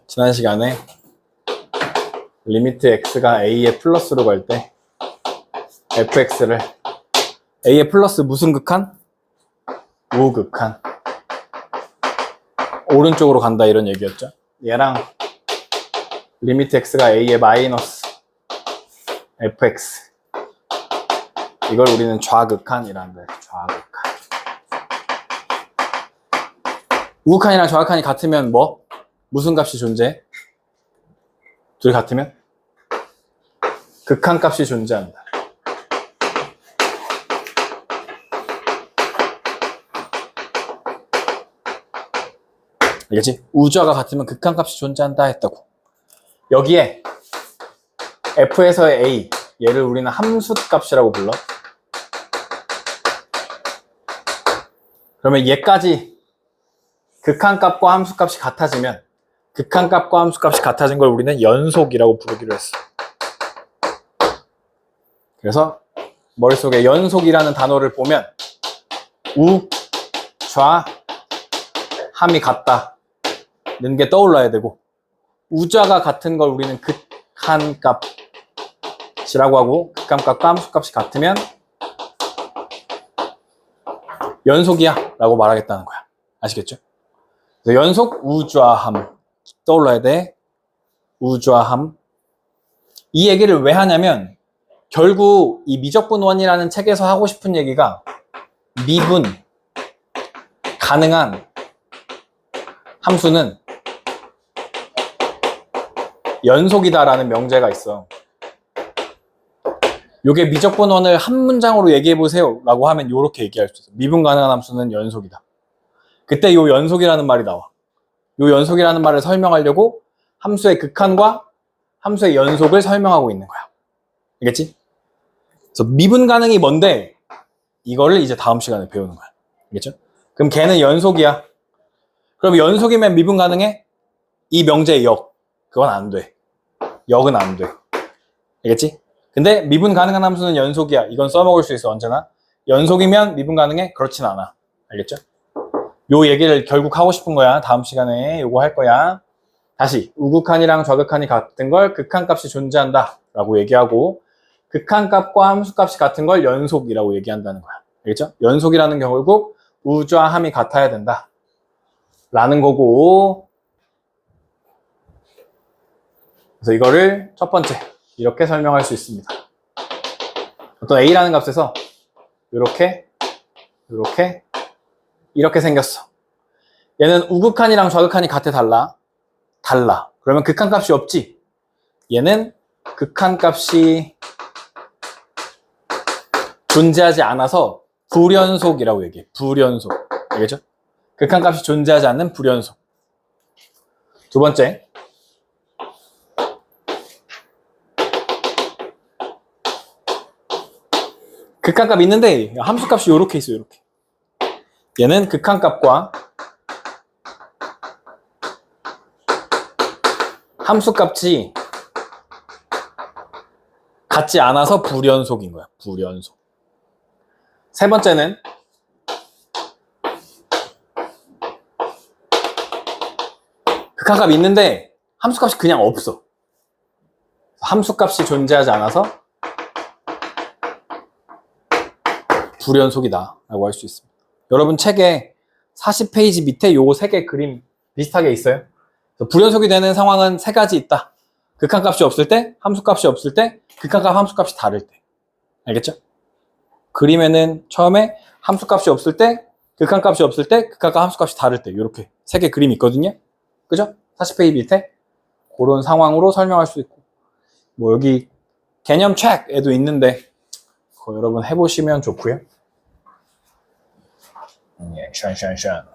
지난 시간에 리미트 x가 a의 플러스로 갈 때 fx를 a의 플러스 무슨 극한? 우극한. 오른쪽으로 간다 이런 얘기였죠. 얘랑 리미트 x가 a의 마이너스 fx, 이걸 우리는 좌극한이라는 거예요. 좌극한. 우극한이랑 좌극한이 같으면 뭐? 무슨 값이 존재해? 둘이 같으면? 극한 값이 존재한다. 알겠지? 우좌가 같으면 극한 값이 존재한다 했다고. 여기에 f에서의 a, 얘를 우리는 함수 값이라고 불러. 그러면 얘까지 극한 값과 함수 값이 같아지면, 극한 값과 함수 값이 같아진 걸 우리는 연속이라고 부르기로 했어. 그래서 머릿속에 연속이라는 단어를 보면 우, 좌, 함이 같다는 게 떠올라야 되고, 우좌가 같은 걸 우리는 극한 값이라고 하고, 극한 값과 함수 값이 같으면 연속이야 라고 말하겠다는 거야. 아시겠죠? 그래서 연속 우좌함 떠올라야 돼. 우좌함. 이 얘기를 왜 하냐면, 결국 이 미적분원이라는 책에서 하고 싶은 얘기가 미분 가능한 함수는 연속이다라는 명제가 있어. 요게 미적분원을 한 문장으로 얘기해 보세요 라고 하면 요렇게 얘기할 수 있어. 미분 가능한 함수는 연속이다. 그때 요 연속이라는 말이 나와. 요 연속이라는 말을 설명하려고 함수의 극한과 함수의 연속을 설명하고 있는 거야. 알겠지? 그래서 미분 가능이 뭔데, 이거를 이제 다음 시간에 배우는 거야. 알겠죠? 그럼 걔는 연속이야. 그럼 연속이면 미분 가능해? 이 명제의 역, 그건 안 돼. 역은 안 돼. 알겠지? 근데 미분 가능한 함수는 연속이야. 이건 써먹을 수 있어, 언제나. 연속이면 미분 가능해? 그렇진 않아. 알겠죠? 요 얘기를 결국 하고 싶은 거야. 다음 시간에 요거 할 거야. 다시 우극한이랑 좌극한이 같은 걸 극한 값이 존재한다 라고 얘기하고, 극한 값과 함수 값이 같은 걸 연속이라고 얘기한다는 거야. 알겠죠? 연속이라는 경우 결국 우좌함이 같아야 된다 라는 거고, 그래서 이거를 첫 번째 이렇게 설명할 수 있습니다. 어떤 a라는 값에서 이렇게 이렇게 생겼어. 얘는 우극한이랑 좌극한이 같아? 달라. 그러면 극한 값이 없지. 얘는 극한 값이 존재하지 않아서 불연속이라고 얘기해. 불연속. 알겠죠? 극한 값이 존재하지 않는 불연속. 두 번째, 극한 값이 있는데 함수 값이 이렇게 있어요. 이렇게. 얘는 극한 값과 함수 값이 같지 않아서 불연속인 거야. 불연속. 세 번째는 극한 값이 있는데 함수 값이 그냥 없어. 함수 값이 존재하지 않아서 불연속이다 라고 할 수 있습니다. 여러분 책에 40페이지 밑에 요 세 개 그림 비슷하게 있어요. 불연속이 되는 상황은 세 가지 있다. 극한 값이 없을 때, 함수 값이 없을 때, 극한 값, 함수 값이 다를 때. 알겠죠? 그림에는 처음에 함수 값이 없을 때, 극한 값이 없을 때, 극한 값, 함수 값이 다를 때, 이렇게 세 개 그림이 있거든요. 그죠? 40페이지 밑에 그런 상황으로 설명할 수 있고, 뭐 여기 개념 책에도 있는데 그거 여러분 해보시면 좋고요. 샨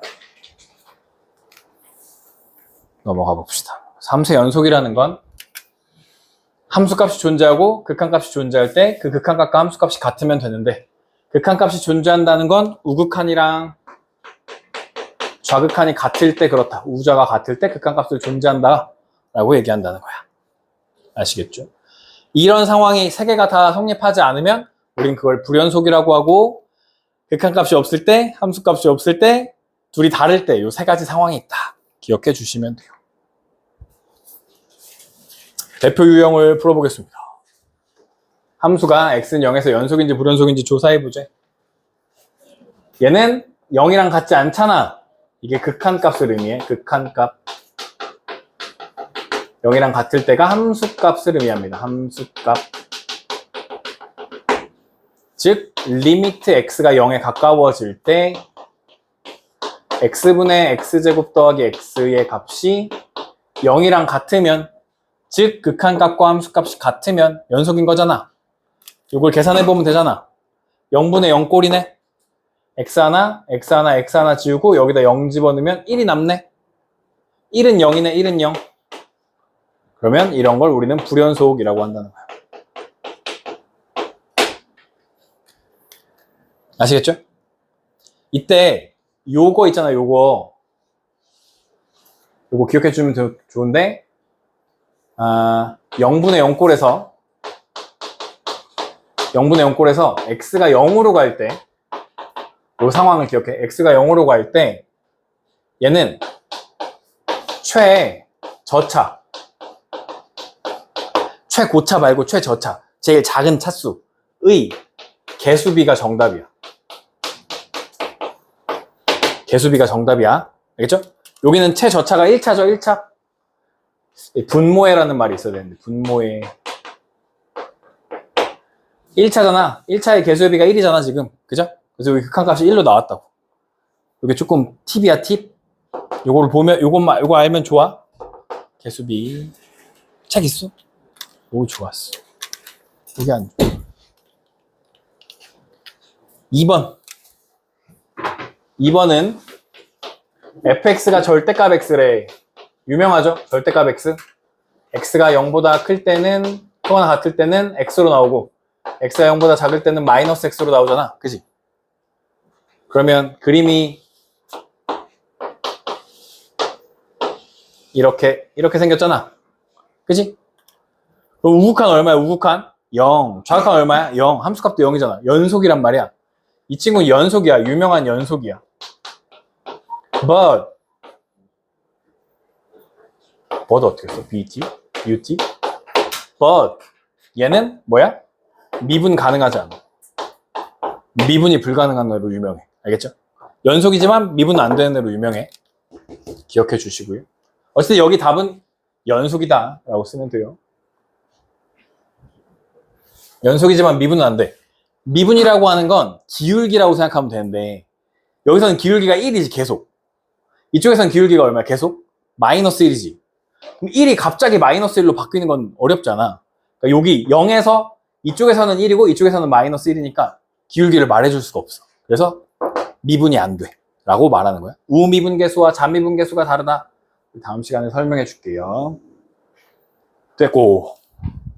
넘어가 봅시다. 3세 연속이라는 건 함수값이 존재하고 극한값이 존재할 때 그 극한값과 함수값이 같으면 되는데, 극한값이 존재한다는 건 우극한이랑 좌극한이 같을 때 그렇다. 우좌가 같을 때 극한값을 존재한다 라고 얘기한다는 거야. 아시겠죠? 이런 상황이 세 개가 다 성립하지 않으면 우린 그걸 불연속이라고 하고, 극한값이 없을 때, 함수값이 없을 때, 둘이 다를 때 이 세 가지 상황이 있다. 기억해 주시면 돼요. 대표 유형을 풀어보겠습니다. 함수가 x는 0에서 연속인지 불연속인지 조사해보재. 얘는 0이랑 같지 않잖아. 이게 극한값을 의미해. 극한값. 0이랑 같을 때가 함수값을 의미합니다. 함수값. 즉 리미트 x가 0에 가까워질 때 x분의 x제곱 더하기 x의 값이 0이랑 같으면, 즉 극한값과 함수값이 같으면 연속인 거잖아. 이걸 계산해보면 되잖아. 0분의 0꼴이네. x 하나, x 하나, x 하나 지우고 여기다 0 집어넣으면 1이 남네. 1은 0이네. 1은 0. 그러면 이런 걸 우리는 불연속이라고 한다는 거야. 아시겠죠? 이때 요거 있잖아. 요거 기억해주면 좋은데, 0분의 0꼴에서 x가 0으로 갈 때, 이 상황을 기억해. x가 0으로 갈 때 얘는 최저차, 최고차 말고 최저차, 제일 작은 차수의 개수비가 정답이야. 개수비가 정답이야. 알겠죠? 여기는 최저차가 1차죠. 1차. 분모해라는 말이 있어야 되는데, 분모해. 1차잖아. 1차의 개수비가 1이잖아 지금. 그죠? 그래서 여기 극한값이 1로 나왔다고. 이게 조금 팁이야, 팁. 요거를 보면, 요거 알면 좋아. 개수비. 책 있어? 오, 좋았어. 여기 안 좋아. 2번은 fx가 절대값 x래. 유명하죠? 절대값 x. x가 0보다 클 때는, 크거나 같을 때는 x로 나오고, x가 0보다 작을 때는 마이너스 x로 나오잖아. 그지? 그러면 그림이 이렇게 생겼잖아. 그지? 그럼 우극한 얼마야? 우극한 0. 좌극한 얼마야? 0. 함수값도 0이잖아. 연속이란 말이야. 이 친구는 연속이야. 유명한 연속이야. but 어떻게 써? BT? UT? but 얘는 뭐야? 미분 가능하지 않아. 미분이 불가능한 애로 유명해. 알겠죠? 연속이지만 미분은 안 되는 애로 유명해. 기억해 주시고요. 어쨌든 여기 답은 연속이다 라고 쓰면 돼요. 연속이지만 미분은 안 돼. 미분이라고 하는 건 기울기라고 생각하면 되는데, 여기서는 기울기가 1이지 계속. 이쪽에서는 기울기가 얼마야? 계속? 마이너스 1이지. 그럼 1이 갑자기 마이너스 1로 바뀌는 건 어렵잖아. 그러니까 여기 0에서 이쪽에서는 1이고 이쪽에서는 마이너스 1이니까 기울기를 말해줄 수가 없어. 그래서 미분이 안 돼 라고 말하는 거야. 우미분계수와 잔미분계수가 다르다. 다음 시간에 설명해 줄게요. 됐고,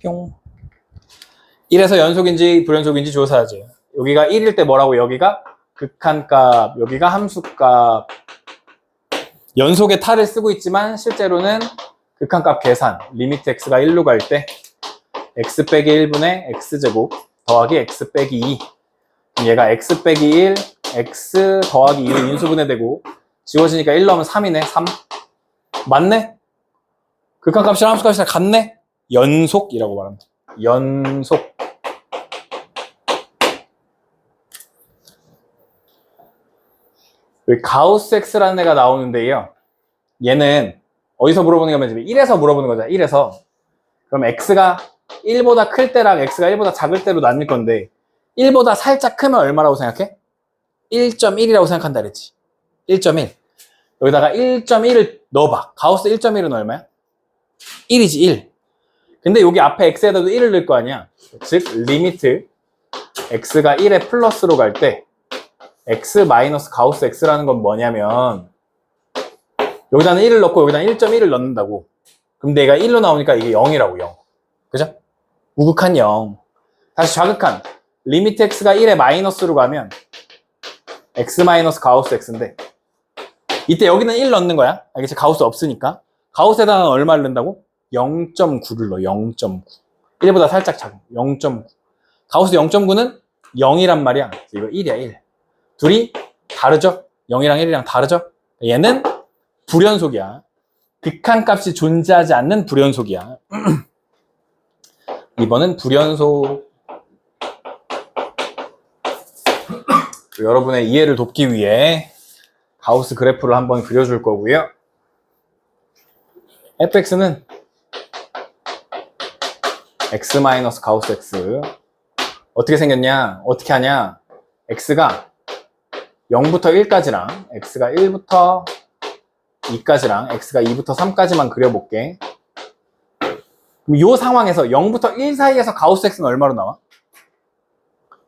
뿅. 1에서 연속인지 불연속인지 조사하지. 여기가 1일 때 뭐라고? 여기가 극한값, 여기가 함수값. 연속의 탈을 쓰고 있지만 실제로는 극한값 계산, 리미트 x가 1로 갈 때 x 빼기 1분의 x제곱 더하기 x 빼기 2. 얘가 x 빼기 1, x 더하기 2로 인수분해되고, 지워지니까 1 넣으면 3이네. 3. 맞네? 극한값이랑 함수값이랑 같네? 연속이라고 말합니다. 연속. 여기 가우스 x라는 애가 나오는데요. 얘는 어디서 물어보는 거냐면 1에서 물어보는 거잖아. 1에서. 그럼 x가 1보다 클 때랑 x가 1보다 작을 때로 나뉠 건데, 1보다 살짝 크면 얼마라고 생각해? 1.1이라고 생각한다 그랬지. 1.1. 여기다가 1.1을 넣어봐. 가우스 1.1은 얼마야? 1이지, 1. 근데 여기 앞에 x에다도 1을 넣을 거 아니야. 즉 리미트 x가 1에 플러스로 갈 때 x 마이너스 가우스 x라는 건 뭐냐면, 여기다는 1을 넣고 여기다는 1.1을 넣는다고. 그럼 내가 1로 나오니까 이게 0이라고. 0. 그죠? 우극한 0. 다시 좌극한 리미트 x가 1에 마이너스로 가면 x 마이너스 가우스 x인데, 이때 여기는 1 넣는 거야. 알겠지? 가우스 없으니까. 가우스에다가 얼마를 넣는다고? 0.9를 넣어. 0.9. 1보다 살짝 작은 0.9. 가우스 0.9는 0이란 말이야. 이거 1이야, 1. 둘이 다르죠? 0이랑 1이랑 다르죠? 얘는 불연속이야. 극한값이 존재하지 않는 불연속이야. 2번은 불연속. 여러분의 이해를 돕기 위해 가우스 그래프를 한번 그려줄 거고요. fx는 x 마이너스 가우스 x. 어떻게 생겼냐? 어떻게 하냐? x가 0부터 1까지랑 x가 1부터 2까지랑 x가 2부터 3까지만 그려볼게. 그럼 이 상황에서 0부터 1 사이에서 가우스 x는 얼마로 나와?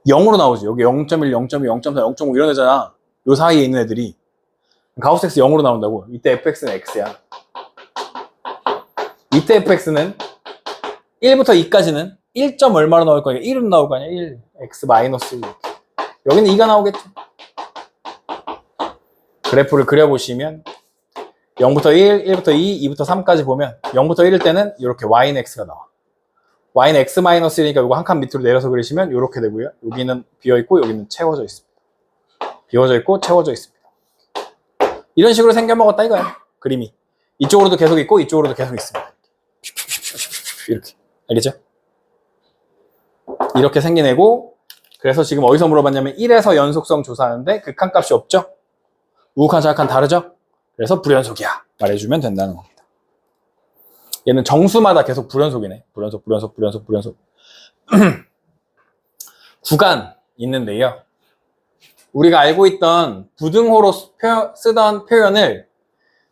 0으로 나오지. 여기 0.1, 0.2, 0.4, 0.5 이런 애잖아. 요 사이에 있는 애들이. 가우스 x 0으로 나온다고. 이때 fx는 x야. 이때 fx는 1부터 2까지는 1. 얼마로 나올 거냐? 1은 나올 거 아니야? 1, x 마이너스 1. 여기는 2가 나오겠죠. 그래프를 그려보시면 0부터 1, 1부터 2, 2부터 3까지 보면 0부터 1일 때는 이렇게 y는 x가 나와. y는 x 마이너스 1이니까 이거 한 칸 밑으로 내려서 그리시면 이렇게 되고요. 여기는 비어있고 여기는 채워져 있습니다. 비워져 있고 채워져 있습니다. 이런 식으로 생겨먹었다 이거야. 그림이. 이쪽으로도 계속 있고 이쪽으로도 계속 있습니다. 이렇게. 알겠죠? 이렇게 생긴 애고, 그래서 지금 어디서 물어봤냐면 1에서 연속성 조사하는데 극한값이 없죠? 우극한 자극한 다르죠? 그래서 불연속이야 말해주면 된다는 겁니다. 얘는 정수마다 계속 불연속이네. 불연속. 구간 있는데요. 우리가 알고 있던 부등호로 쓰던 표현을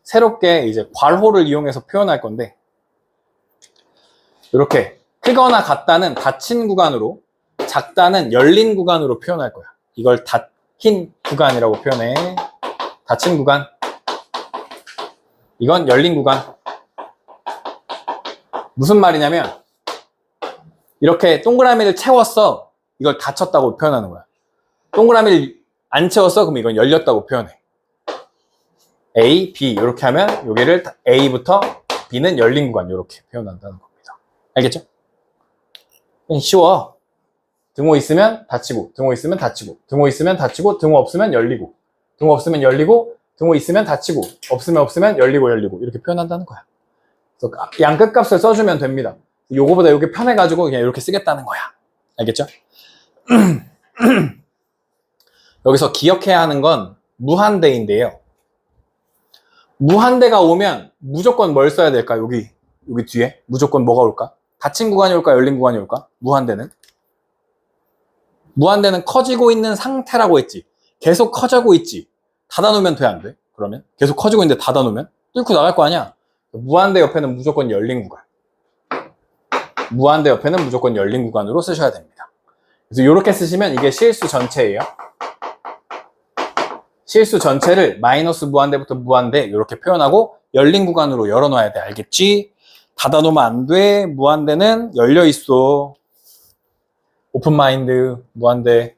새롭게 이제 괄호를 이용해서 표현할 건데, 이렇게 크거나 같다는 닫힌 구간으로, 작다는 열린 구간으로 표현할 거야. 이걸 닫힌 구간이라고 표현해. 닫힌 구간. 이건 열린 구간. 무슨 말이냐면 이렇게 동그라미를 채웠어. 이걸 닫혔다고 표현하는 거야. 동그라미를 안 채웠어. 그럼 이건 열렸다고 표현해. A, B 이렇게 하면 여기를 A부터 B는 열린 구간 이렇게 표현한다는 겁니다. 알겠죠? 쉬워. 등호 있으면 닫히고, 등호 있으면 닫히고, 등호 있으면 닫히고, 등호 없으면 열리고, 등호 없으면 열리고, 등호 있으면 닫히고, 없으면 열리고 이렇게 표현한다는 거야. 그래서 양 끝값을 써주면 됩니다. 요거보다 요게 편해가지고 그냥 이렇게 쓰겠다는 거야. 알겠죠? 여기서 기억해야 하는 건 무한대인데요. 무한대가 오면 무조건 뭘 써야 될까? 여기 뒤에 무조건 뭐가 올까? 닫힌 구간이 올까? 열린 구간이 올까? 무한대는 커지고 있는 상태라고 했지. 계속 커지고 있지. 닫아놓으면 돼, 안 돼? 그러면 계속 커지고 있는데 닫아놓으면 뚫고 나갈 거 아니야. 무한대 옆에는 무조건 열린 구간. 무한대 옆에는 무조건 열린 구간으로 쓰셔야 됩니다. 그래서 이렇게 쓰시면 이게 실수 전체예요. 실수 전체를 마이너스 무한대부터 무한대 이렇게 표현하고 열린 구간으로 열어놔야 돼. 알겠지? 닫아놓으면 안 돼. 무한대는 열려있어. 오픈마인드, 무한대.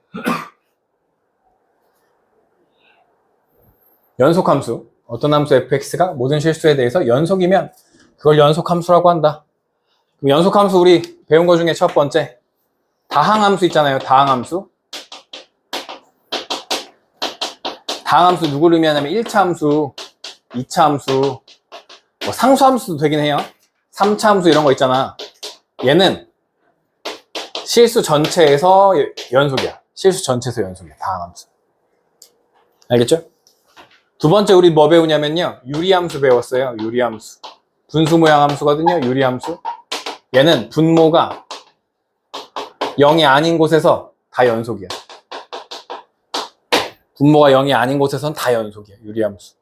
연속함수. 어떤 함수 fx가 모든 실수에 대해서 연속이면 그걸 연속함수라고 한다. 그럼 연속함수 우리 배운 거 중에 첫 번째 다항함수 있잖아요. 다항함수. 다항함수 누구를 의미하냐면 1차 함수, 2차 함수, 뭐 상수함수도 되긴 해요. 3차 함수 이런 거 있잖아. 얘는 실수 전체에서 연속이야. 실수 전체에서 연속이야. 다항함수. 알겠죠? 두 번째 우리 뭐 배우냐면요. 유리함수 배웠어요. 유리함수. 분수 모양 함수거든요. 유리함수. 얘는 분모가 0이 아닌 곳에서 다 연속이야. 분모가 0이 아닌 곳에서는 다 연속이야. 유리함수.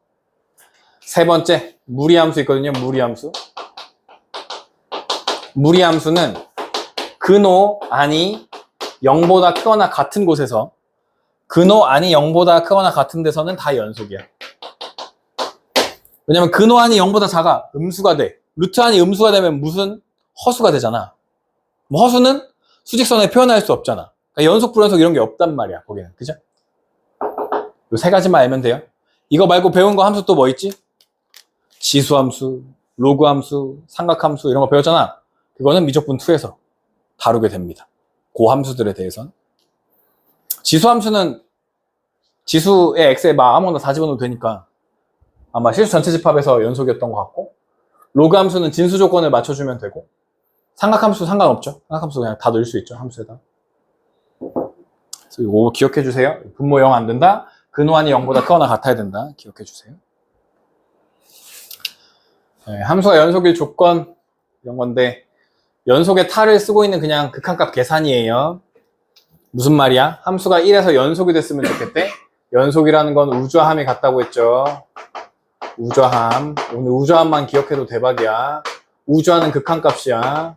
세 번째 무리함수 있거든요. 무리함수. 무리함수는 근호 안이 0보다 크거나 같은 곳에서 근호 안이 0보다 크거나 같은 데서는 다 연속이야. 왜냐면 근호 안이 0보다 작아. 음수가 돼. 루트 안이 음수가 되면 무슨 허수가 되잖아. 뭐 허수는 수직선에 표현할 수 없잖아. 그러니까 연속, 불연속 이런 게 없단 말이야. 거기는. 그죠? 요 세 가지만 알면 돼요. 이거 말고 배운 거 함수 또 뭐 있지? 지수함수, 로그함수, 삼각함수 이런 거 배웠잖아. 그거는 미적분 2에서 다루게 됩니다. 그 함수들에 대해서는. 지수함수는 지수의 x에 막 아무거나 다 집어넣어도 되니까 아마 실수 전체 집합에서 연속이었던 것 같고, 로그 함수는 진수 조건을 맞춰주면 되고, 삼각함수 상관없죠. 삼각함수 그냥 다 넣을 수 있죠. 함수에다. 그래서 이거 기억해 주세요. 분모 0 안 된다. 근호환이 0보다 크거나 같아야 된다. 기억해 주세요. 네, 함수가 연속일 조건 이런 건데 연속의 탈을 쓰고 있는 그냥 극한값 계산이에요. 무슨 말이야? 함수가 1에서 연속이 됐으면 좋겠대. 연속이라는 건 우주함이 같다고 했죠. 우주함. 오늘 우주함만 기억해도 대박이야. 우주함은 극한값이야.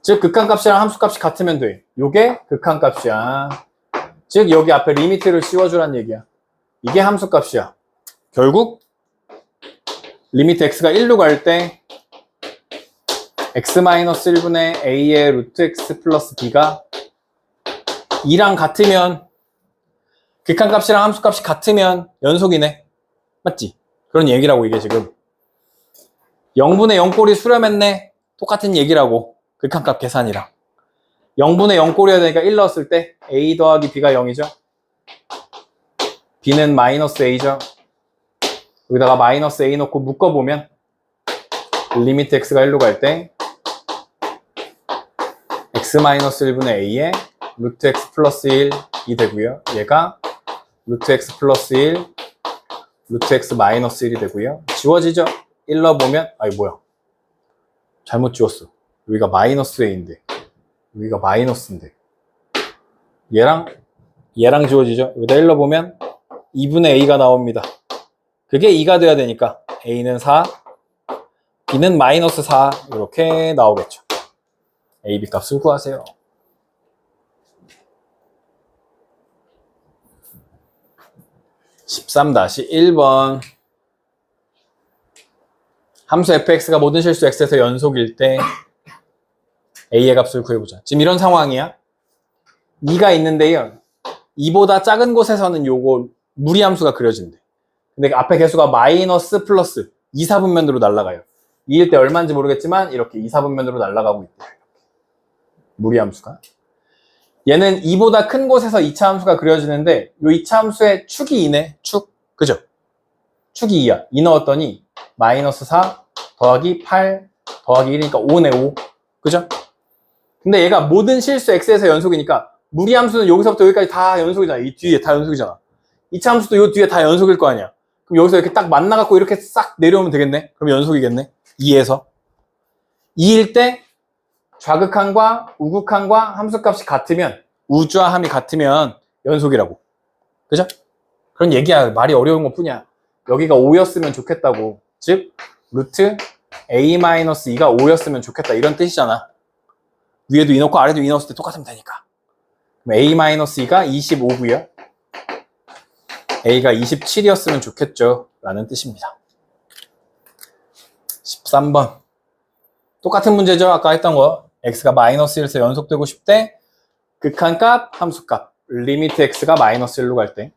즉 극한값이랑 함수값이 같으면 돼. 요게 극한값이야. 즉 여기 앞에 리미트를 씌워주란 얘기야. 이게 함수값이야. 결국 리미트 x가 1로 갈 때 x-1분의 a의 루트 x 플러스 b가 2랑 같으면 극한값이랑 함수값이 같으면 연속이네. 맞지? 그런 얘기라고 이게 지금 0분의 0꼴이 수렴했네. 똑같은 얘기라고. 극한값 계산이랑 0분의 0꼴이어야 되니까 1 넣었을 때 a 더하기 b가 0이죠. b는 마이너스 a죠. 여기다가 마이너스 a 넣고 묶어보면 리미트 x가 1로 갈 때 x-1분의 a에 루트 x 플러스 1이 되고요. 얘가 루트 x 플러스 1 루트 x 마이너스 1이 되고요. 지워지죠? 1 넣어보면 아이 뭐야 잘못 지웠어. 여기가 마이너스 a인데 여기가 마이너스인데 얘랑 지워지죠? 여기다 1 넣어보면 2분의 a가 나옵니다. 그게 2가 돼야 되니까 a는 4 b는 마이너스 4 이렇게 나오겠죠. a, b 값을 구하세요. 13-1번 함수 fx가 모든 실수 x에서 연속일 때 a의 값을 구해보자. 지금 이런 상황이야. 2가 있는데요. 2보다 작은 곳에서는 요거 무리함수가 그려진대. 근데 앞에 개수가 마이너스 플러스 2, 4분면으로 날아가요. 2일 때 얼마인지 모르겠지만 이렇게 2, 4분면으로 날아가고 있대. 무리함수가. 얘는 2보다 큰 곳에서 2차 함수가 그려지는데 요 2차 함수의 축이 2네. 축. 그죠? 축이 2야. 2 넣었더니 마이너스 4 더하기 8 더하기 1이니까 5네 5. 그죠? 근데 얘가 모든 실수 x에서 연속이니까 무리함수는 여기서부터 여기까지 다 연속이잖아. 이 뒤에 다 연속이잖아. 2차 함수도 요 뒤에 다 연속일 거 아니야. 그럼 여기서 이렇게 딱 만나갖고 이렇게 싹 내려오면 되겠네. 그럼 연속이겠네. 2에서. 2일 때 좌극함과 우극함과 함수값이 같으면 우주와 함이 같으면 연속이라고. 그죠? 그런 얘기야. 말이 어려운 것 뿐이야. 여기가 5였으면 좋겠다고. 즉 루트 a-2가 5였으면 좋겠다. 이런 뜻이잖아. 위에도 2 넣고 아래도 2 넣었을 때 똑같으면 되니까. 그럼 a-2가 25고요. a가 27이었으면 좋겠죠. 라는 뜻입니다. 13번. 똑같은 문제죠. 아까 했던 거. x가 마이너스 1에서 연속되고 싶대. 극한값, 함수값. 리미트 x가 마이너스 1로 갈 때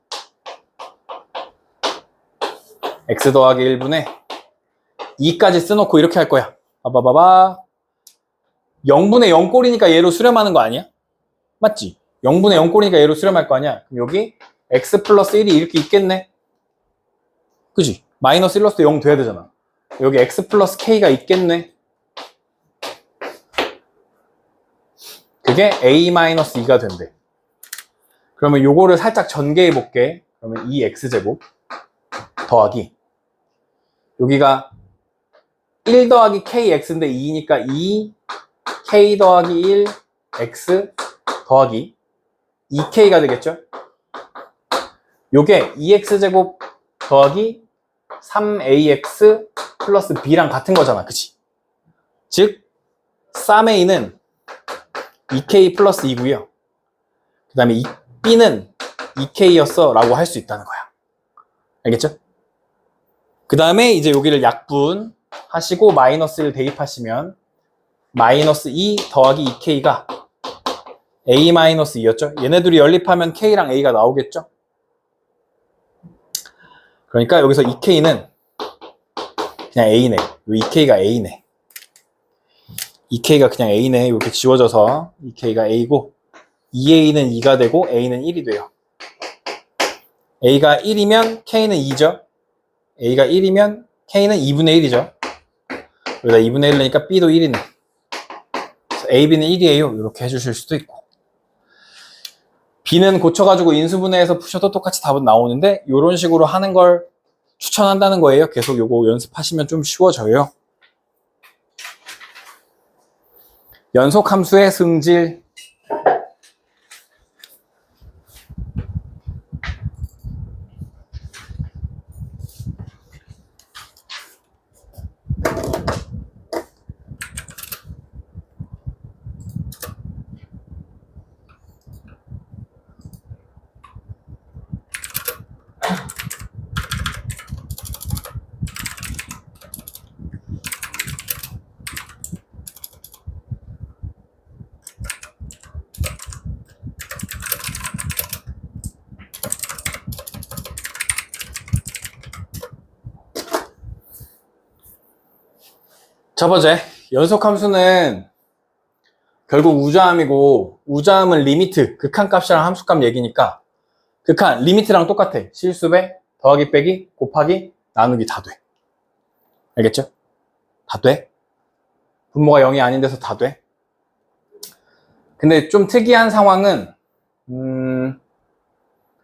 x 더하기 1분의 2까지 써놓고 이렇게 할 거야. 봐봐봐봐. 0분의 0꼴이니까 얘로 수렴하는 거 아니야? 맞지? 0분의 0꼴이니까 얘로 수렴할 거 아니야? 그럼 여기 x 플러스 1이 이렇게 있겠네? 그지? 마이너스 1 넣었을 때 0 돼야 되잖아. 여기 x 플러스 k가 있겠네? 그게 a-2가 된대. 그러면 요거를 살짝 전개해 볼게. 그러면 2x제곱 더하기 여기가 1 더하기 kx인데 2니까 2k 더하기 1 x 더하기 2k가 되겠죠? 요게 2x제곱 더하기 3ax 플러스 b랑 같은 거잖아. 그치? 즉 쌈a는 2k 플러스 2고요. 그 다음에 b는 2k였어 라고 할 수 있다는 거야. 알겠죠? 그 다음에 이제 여기를 약분 하시고 마이너스 1 대입하시면 마이너스 2 더하기 2k가 a-2였죠? 얘네들이 연립하면 k랑 a가 나오겠죠? 그러니까 여기서 2k는 그냥 a네. 요 2k가 a네. 2k가 그냥 a네. 이렇게 지워져서 2k가 a고 2a는 2가 되고 a는 1이 돼요. a가 1이면 k는 2죠. a가 1이면 k는 2분의 1이죠. 여기다 2분의 1이니까 b도 1이네. A, B는 1이에요. 이렇게 해주실 수도 있고. B는 고쳐가지고 인수분해해서 푸셔도 똑같이 답은 나오는데 이런 식으로 하는 걸 추천한다는 거예요. 계속 요거 연습하시면 좀 쉬워져요. 연속함수의 승질. 첫 번째, 연속함수는 결국 우자함이고 우자함은 리미트, 극한값이랑 함수값 얘기니까 극한, 리미트랑 똑같아. 실수배, 더하기 빼기, 곱하기, 나누기 다 돼. 알겠죠? 다 돼. 분모가 0이 아닌 데서 다 돼. 근데 좀 특이한 상황은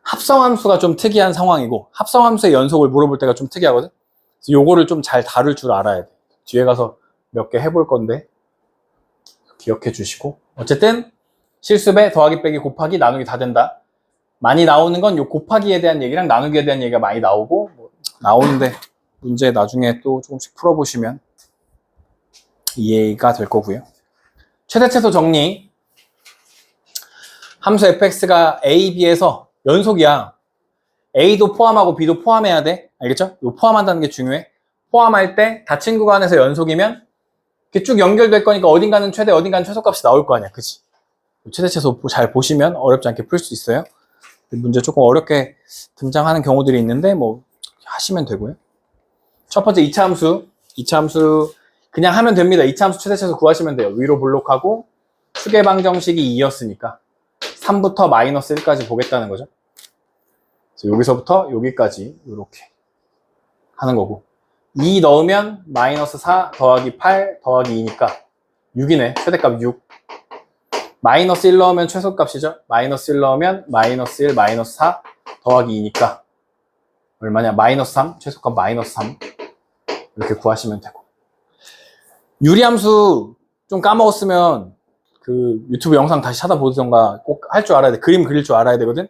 합성함수가 좀 특이한 상황이고 합성함수의 연속을 물어볼 때가 좀 특이하거든. 그래서 요거를 좀 잘 다룰 줄 알아야 돼. 뒤에 가서 몇 개 해볼 건데 기억해 주시고, 어쨌든 실수배, 더하기 빼기, 곱하기, 나누기 다 된다. 많이 나오는 건 요 곱하기에 대한 얘기랑 나누기에 대한 얘기가 많이 나오고, 나오는데 문제 나중에 또 조금씩 풀어보시면 이해가 될 거고요. 최대최소 정리. 함수 fx가 a, b에서 연속이야. a도 포함하고 b도 포함해야 돼. 알겠죠? 요 포함한다는 게 중요해. 포함할 때 닫힌 구간에서 연속이면 이렇게 쭉 연결될 거니까 어딘가는 최대, 어딘가는 최소값이 나올 거 아니야. 그치? 최대최소 잘 보시면 어렵지 않게 풀 수 있어요. 문제 조금 어렵게 등장하는 경우들이 있는데 뭐 하시면 되고요. 첫 번째 2차 함수. 2차 함수 그냥 하면 됩니다. 2차 함수 최대최소 구하시면 돼요. 위로 블록하고 추계방 정식이 2였으니까 3부터 마이너스 1까지 보겠다는 거죠. 그래서 여기서부터 여기까지 이렇게 하는 거고, 2 넣으면 마이너스 4 더하기 8 더하기 2니까 6이네. 최대값 6. 마이너스 1 넣으면 최소값이죠. 마이너스 1 넣으면 마이너스 1 마이너스 4 더하기 2니까 얼마냐? 마이너스 3. 최소값 마이너스 3. 이렇게 구하시면 되고, 유리함수 좀 까먹었으면 그 유튜브 영상 다시 찾아보던가 꼭 할 줄 알아야 돼. 그림 그릴 줄 알아야 되거든.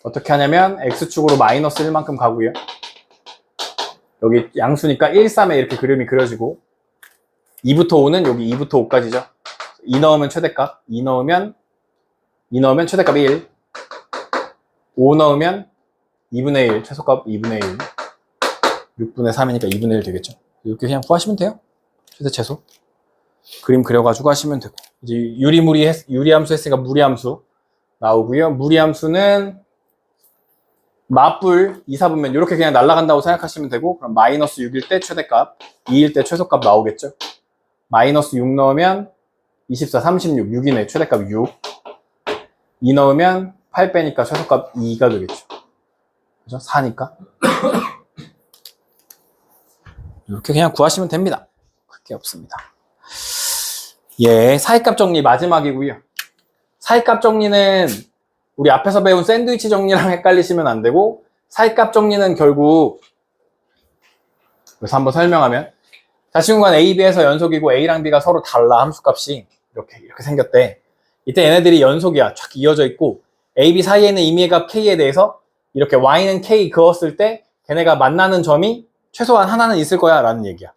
어떻게 하냐면 x축으로 마이너스 1만큼 가고요. 여기 양수니까 1, 3에 이렇게 그림이 그려지고, 2부터 5는 여기 2부터 5까지죠. 2 넣으면 최대값, 2 넣으면 최대값 1, 5 넣으면 2분의 1, 최소값 2분의 1, 6분의 3이니까 2분의 1 되겠죠. 이렇게 그냥 구하시면 돼요. 최대 최소. 그림 그려가지고 하시면 되고, 이제 유리함수 했으니까 무리함수 나오고요. 무리함수는 맞불 2, 4분면 이렇게 그냥 날아간다고 생각하시면 되고, 그럼 마이너스 6일 때 최대값, 2일 때 최소값 나오겠죠. 마이너스 6 넣으면 24, 36, 6이네. 최대값 6. 2 넣으면 8 빼니까 최소값 2가 되겠죠. 그죠? 4니까. 이렇게 그냥 구하시면 됩니다. 크게 없습니다. 예, 사이값 정리 마지막이고요. 사이값 정리는 우리 앞에서 배운 샌드위치 정리랑 헷갈리시면 안 되고, 사이값 정리는 결국, 그래서 한번 설명하면, 자신구간 A, B에서 연속이고 A랑 B가 서로 달라. 함수값이 이렇게 생겼대. 이때 얘네들이 연속이야. 쫙 이어져 있고, A, B 사이에 있는 임의의 값 K에 대해서 이렇게 Y는 K 그었을 때 걔네가 만나는 점이 최소한 하나는 있을 거야 라는 얘기야.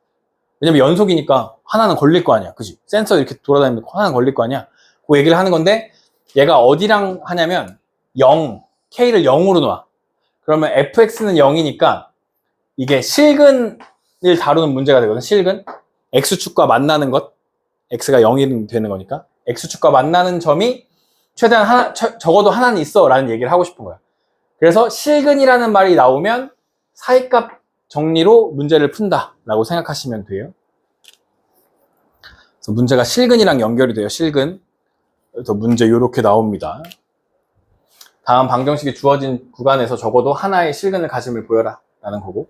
왜냐면 연속이니까 하나는 걸릴 거 아니야. 그지? 센서 이렇게 돌아다니면 하나는 걸릴 거 아니야. 그 얘기를 하는 건데, 얘가 어디랑 하냐면 0, K를 0으로 놔. 그러면 fx는 0이니까 이게 실근을 다루는 문제가 되거든. 실근. x축과 만나는 것. x가 0이 되는 거니까. x축과 만나는 점이 최대한 적어도 하나는 있어 라는 얘기를 하고 싶은 거야. 그래서 실근이라는 말이 나오면 사이값 정리로 문제를 푼다 라고 생각하시면 돼요. 그래서 문제가 실근이랑 연결이 돼요. 실근. 그래서 문제 이렇게 나옵니다. 다음 방정식이 주어진 구간에서 적어도 하나의 실근을 가짐을 보여라 라는 거고,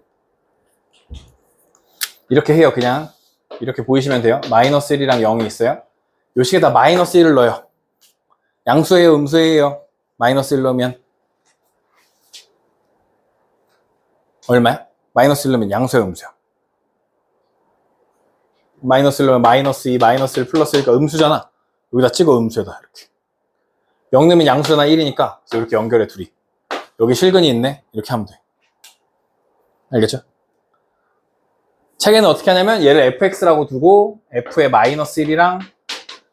이렇게 해요. 그냥 이렇게 보이시면 돼요. 마이너스 1이랑 0이 있어요. 요 식에다 마이너스 1을 넣어요. 양수예요, 음수예요? 마이너스 1 넣으면 얼마야? 마이너스 1 넣으면 양수예요, 음수야? 마이너스 1 넣으면 마이너스 2, 마이너스 1 플러스 1이니까 음수잖아. 여기다 찍어, 음수에다 이렇게. 0 넣으면 양수나 1이니까 이렇게 연결해, 둘이. 여기 실근이 있네. 이렇게 하면 돼. 알겠죠? 책에는 어떻게 하냐면 얘를 fx라고 두고 f의 마이너스 1이랑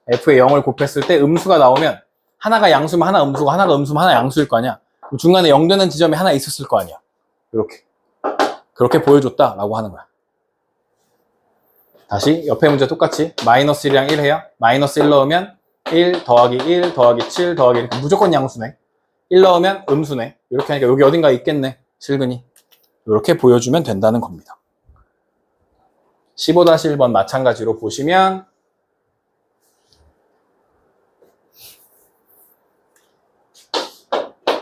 f의 0을 곱했을 때 음수가 나오면 하나가 양수면 하나 음수고 하나가 음수면 하나 양수일 거 아니야. 중간에 0 되는 지점이 하나 있었을 거 아니야. 이렇게. 그렇게 보여줬다라고 하는 거야. 다시 옆에 문제 똑같이 마이너스 1이랑 1 해요. 마이너스 1 넣으면 1 더하기 1 더하기 7 더하기 1 무조건 양수네. 1 넣으면 음수네. 이렇게 하니까 여기 어딘가 있겠네. 실근이. 이렇게 보여주면 된다는 겁니다. 15-1번 마찬가지로 보시면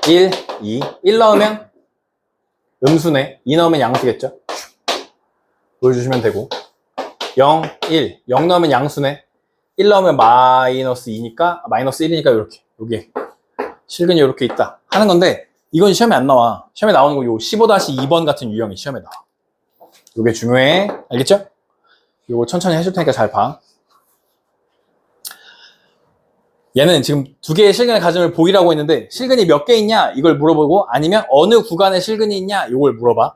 1, 2, 1 넣으면 음수네. 2 넣으면 양수겠죠? 보여주시면 되고 0, 1, 0 넣으면 양수네. 1 넣으면 마이너스 2니까 마이너스 1이니까 이렇게 여기 실근이 이렇게 있다 하는 건데 이건 시험에 안 나와. 시험에 나오는 거 요 15-2번 같은 유형이 시험에 나와. 요게 중요해. 알겠죠? 요거 천천히 해줄 테니까 잘 봐. 얘는 지금 두 개의 실근의 가정을 보이라고 했는데 실근이 몇 개 있냐 이걸 물어보고 아니면 어느 구간에 실근이 있냐 이걸 물어봐.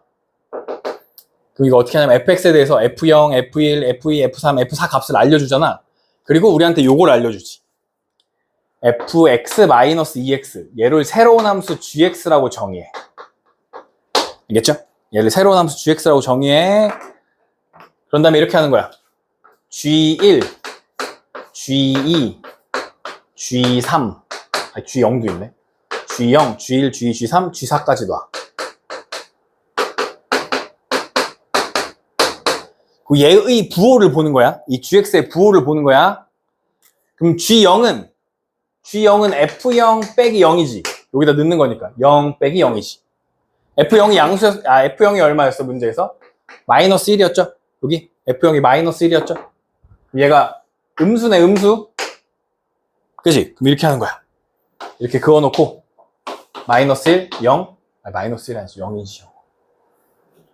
그럼 이거 어떻게 하냐면 fx에 대해서 f0, f1, f2, f3, f4 값을 알려주잖아. 그리고 우리한테 요걸 알려주지. fx-2x 얘를 새로운 함수 gx라고 정의해. 알겠죠? 얘를 새로운 함수 gx라고 정의해. 그런 다음에 이렇게 하는 거야. g1, g2, g3 g0도 있네. g0, g1, g2, g3, g4까지 놔. 그 얘의 부호를 보는 거야. 이 gx의 부호를 보는 거야. 그럼 g0은 f0 빼기 0이지. 여기다 넣는 거니까 0 빼기 0이지. f0이 f0이 얼마였어 문제에서? 마이너스 1이었죠. 여기 f0이 마이너스 1이었죠. 얘가 음수네, 음수. 그치? 그럼 이렇게 하는 거야. 이렇게 그어놓고 마이너스 1, 0 마이너스 1이 아니지 0이지.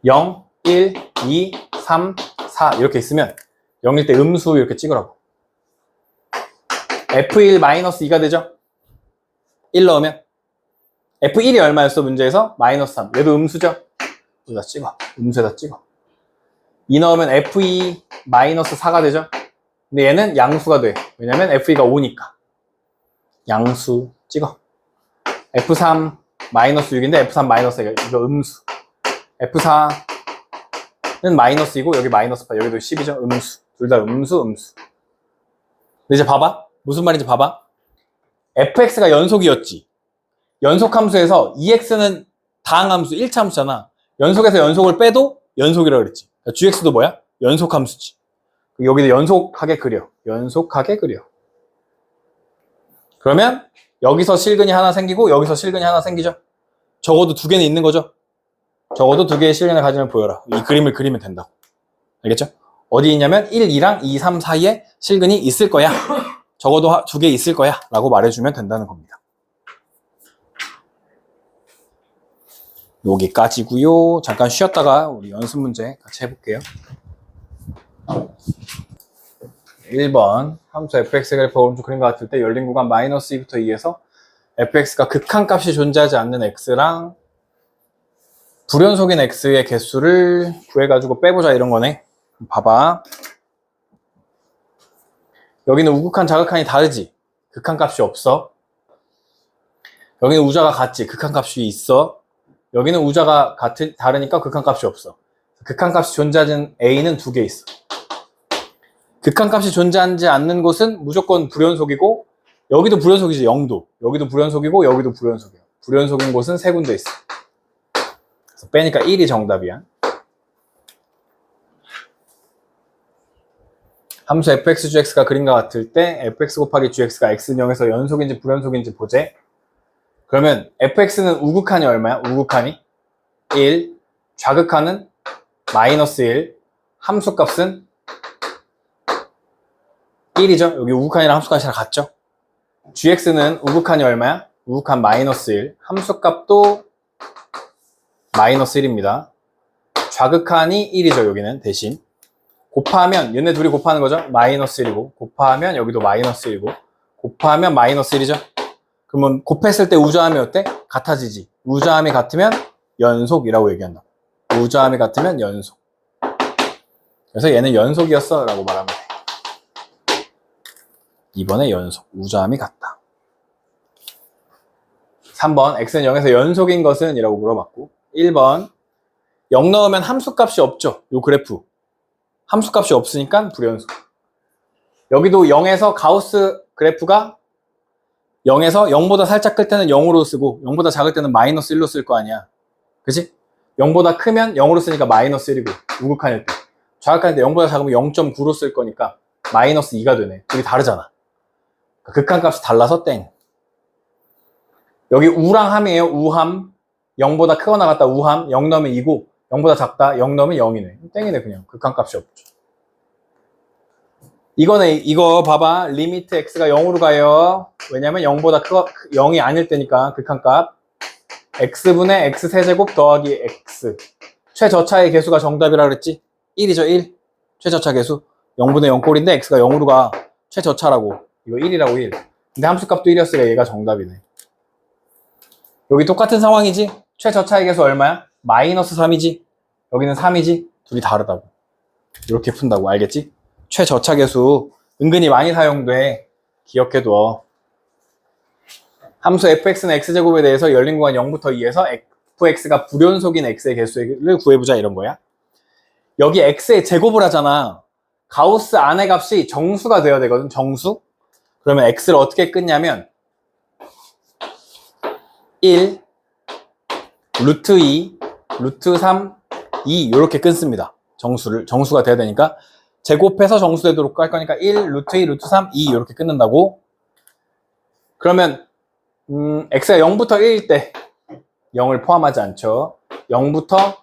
0, 1, 2, 3, 4 이렇게 있으면 0일 때 음수 이렇게 찍으라고. f1 마이너스 2가 되죠? 1 넣으면 f1이 얼마였어 문제에서? 마이너스 3. 얘도 음수죠? 여기다 찍어. 음수에다 찍어. 2 넣으면 f2 마이너스 4가 되죠? 근데 얘는 양수가 돼. 왜냐면 f2가 5니까. 양수 찍어. f3 마이너스 6인데 f3 마이너스 4 이거 음수. f4는 마이너스이고 여기 마이너스 8 여기도 10이죠? 음수. 둘 다 음수, 음수. 근데 이제 봐봐. 무슨 말인지 봐봐. fx가 연속이었지. 연속함수에서 2x는 다항함수 1차 함수잖아. 연속에서 연속을 빼도 연속이라고 그랬지. gx도 뭐야? 연속함수지. 여기도 연속하게 그려. 연속하게 그려. 그러면 여기서 실근이 하나 생기고 여기서 실근이 하나 생기죠. 적어도 두 개는 있는 거죠. 적어도 두 개의 실근을 가지면 보여라. 이 그림을 그리면 된다고. 알겠죠? 어디 있냐면 1, 2랑 2, 3 사이에 실근이 있을 거야. 적어도 두 개 있을 거야 라고 말해주면 된다는 겁니다. 여기까지고요. 잠깐 쉬었다가 우리 연습 문제 같이 해볼게요. 1번 함수 fx 그래프 오른쪽 그림과 같을 때 열린 구간 마이너스 2부터 2에서 fx가 극한값이 존재하지 않는 x랑 불연속인 x의 개수를 구해가지고 빼보자 이런 거네. 봐봐. 여기는 우극한 자극한이 다르지. 극한값이 없어. 여기는 우자가 같지. 극한값이 있어. 여기는 우자가 다르니까 극한값이 없어. 극한값이 존재하는 a는 두 개 있어. 극한값이 존재하지 않는 곳은 무조건 불연속이고 여기도 불연속이지. 0도. 여기도 불연속이고 여기도 불연속이야. 불연속인 곳은 세 군데 있어. 그래서 빼니까 1이 정답이야. 함수 fx, gx가 그림과 같을 때 fx 곱하기 gx가 x는 0에서 연속인지 불연속인지 보재. 그러면 fx는 우극한이 얼마야? 우극한이 1, 좌극한은 마이너스 1, 함수값은 1이죠. 여기 우극한이랑 함수값이랑 같죠. gx는 우극한이 얼마야? 우극한 마이너스 1. 함수값도 마이너스 1입니다. 좌극한이 1이죠. 여기는 대신. 곱하면 얘네 둘이 곱하는 거죠. 마이너스 1이고 곱하면 여기도 마이너스 1이고 곱하면 마이너스 1이죠. 그러면 곱했을 때 우좌함이 어때? 같아지지. 우좌함이 같으면 연속이라고 얘기한다. 우좌함이 같으면 연속. 그래서 얘는 연속이었어 라고 말하면 돼. 이번에 연속. 우좌함이 같다. 3번 x는 0에서 연속인 것은? 이라고 물어봤고 1번 0 넣으면 함수값이 없죠. 요 그래프. 함수값이 없으니까 불연속. 여기도 0에서 가우스 그래프가 0에서 0보다 살짝 클 때는 0으로 쓰고 0보다 작을 때는 마이너스 1로 쓸 거 아니야. 그치? 0보다 크면 0으로 쓰니까 마이너스 1이고 우극한일 때. 좌극한일 때 0보다 작으면 0.9로 쓸 거니까 마이너스 2가 되네. 둘이 다르잖아. 극한값이 달라서 땡. 여기 우랑 함이에요. 우함. 0보다 크거나 같다. 우함. 0 넣으면 2고 0보다 작다. 0 넣으면 0이네. 땡이네 그냥. 극한값이 없죠. 이거 봐봐. 리미트 x가 0으로 가요. 왜냐면 0보다 0이 아닐 때니까 극한값. x분의 x세제곱 더하기 x. 최저차의 개수가 정답이라 그랬지? 1이죠 1. 최저차 개수. 0분의 0꼴인데 x가 0으로 가. 최저차라고. 이거 1이라고 1. 근데 함수값도 1이었으니까 얘가 정답이네. 여기 똑같은 상황이지? 최저차의 개수 얼마야? 마이너스 3이지? 여기는 3이지? 둘이 다르다고. 이렇게 푼다고. 알겠지? 최저차 개수 은근히 많이 사용돼. 기억해둬. 함수 fx는 x제곱에 대해서 열린 구간 0부터 2에서 fx가 불연속인 x의 개수를 구해보자 이런 거야. 여기 x의 제곱을 하잖아. 가우스 안의 값이 정수가 되어야 되거든. 정수. 그러면 x를 어떻게 끊냐면 1, 루트 2, 루트 3, 2 이렇게 끊습니다. 정수가 돼야 되니까 제곱해서 정수 되도록 할 거니까 1, 루트 2, 루트 3, 2 이렇게 끊는다고. 그러면 x가 0부터 1일 때 0을 포함하지 않죠. 0부터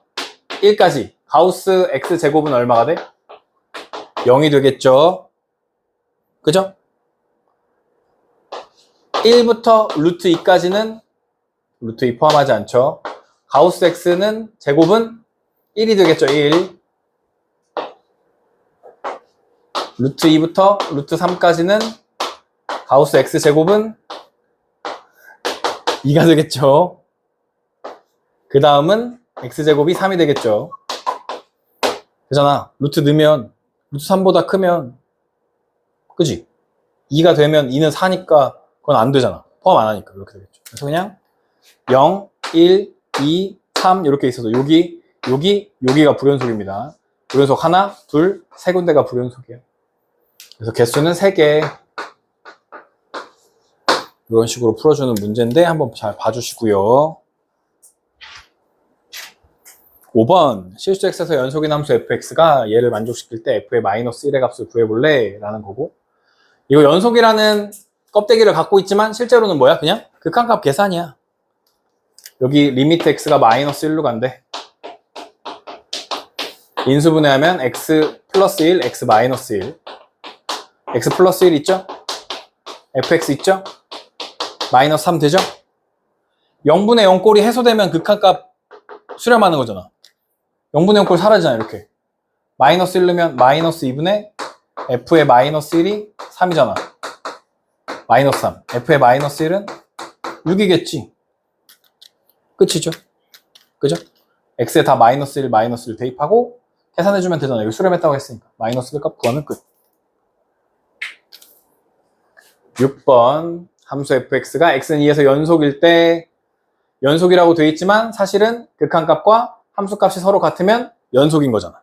1까지 가우스 x제곱은 얼마가 돼? 0이 되겠죠. 그죠? 1부터 루트 2까지는 루트 2 포함하지 않죠. 가우스 x는 제곱은 1이 되겠죠. 1. 루트 2부터 루트 3까지는 가우스 x제곱은 2가 되겠죠. 그 다음은 x제곱이 3이 되겠죠. 그잖아. 루트 넣으면 루트 3보다 크면 그지? 2가 되면 2는 4니까 그건 안 되잖아. 포함 안 하니까 그렇게 되겠죠. 그래서 그냥 0, 1, 2, 3 이렇게 있어서 여기가 불연속입니다. 불연속 하나, 둘, 세 군데가 불연속이에요. 그래서 개수는 3개. 이런 식으로 풀어주는 문제인데 한번 잘 봐주시고요. 5번 실수 x에서 연속인 함수 fx가 얘를 만족시킬 때 f의 마이너스 1의 값을 구해볼래? 라는 거고, 이거 연속이라는 껍데기를 갖고 있지만 실제로는 뭐야? 그냥 극한값 계산이야. 여기 리미트 x가 마이너스 1로 간대. 인수분해하면 x 플러스 1, x 마이너스 1. x 플러스 1 있죠? fx 있죠? 마이너스 3 되죠? 0분의 0꼴이 해소되면 극한값 수렴하는 거잖아. 0분의 0꼴 사라지잖아. 이렇게 마이너스 1 넣으면 마이너스 2분의 f의 마이너스 1이 3이잖아. 마이너스 3. f의 마이너스 1은 6이겠지. 끝이죠. 그죠? x에 다 마이너스 1, 마이너스 1 대입하고 계산해주면 되잖아. 여기 수렴했다고 했으니까. 마이너스 1값 구하면 끝. 6번 함수 fx가 x는 2에서 연속일 때 연속이라고 되어 있지만 사실은 극한값과 함수값이 서로 같으면 연속인 거잖아.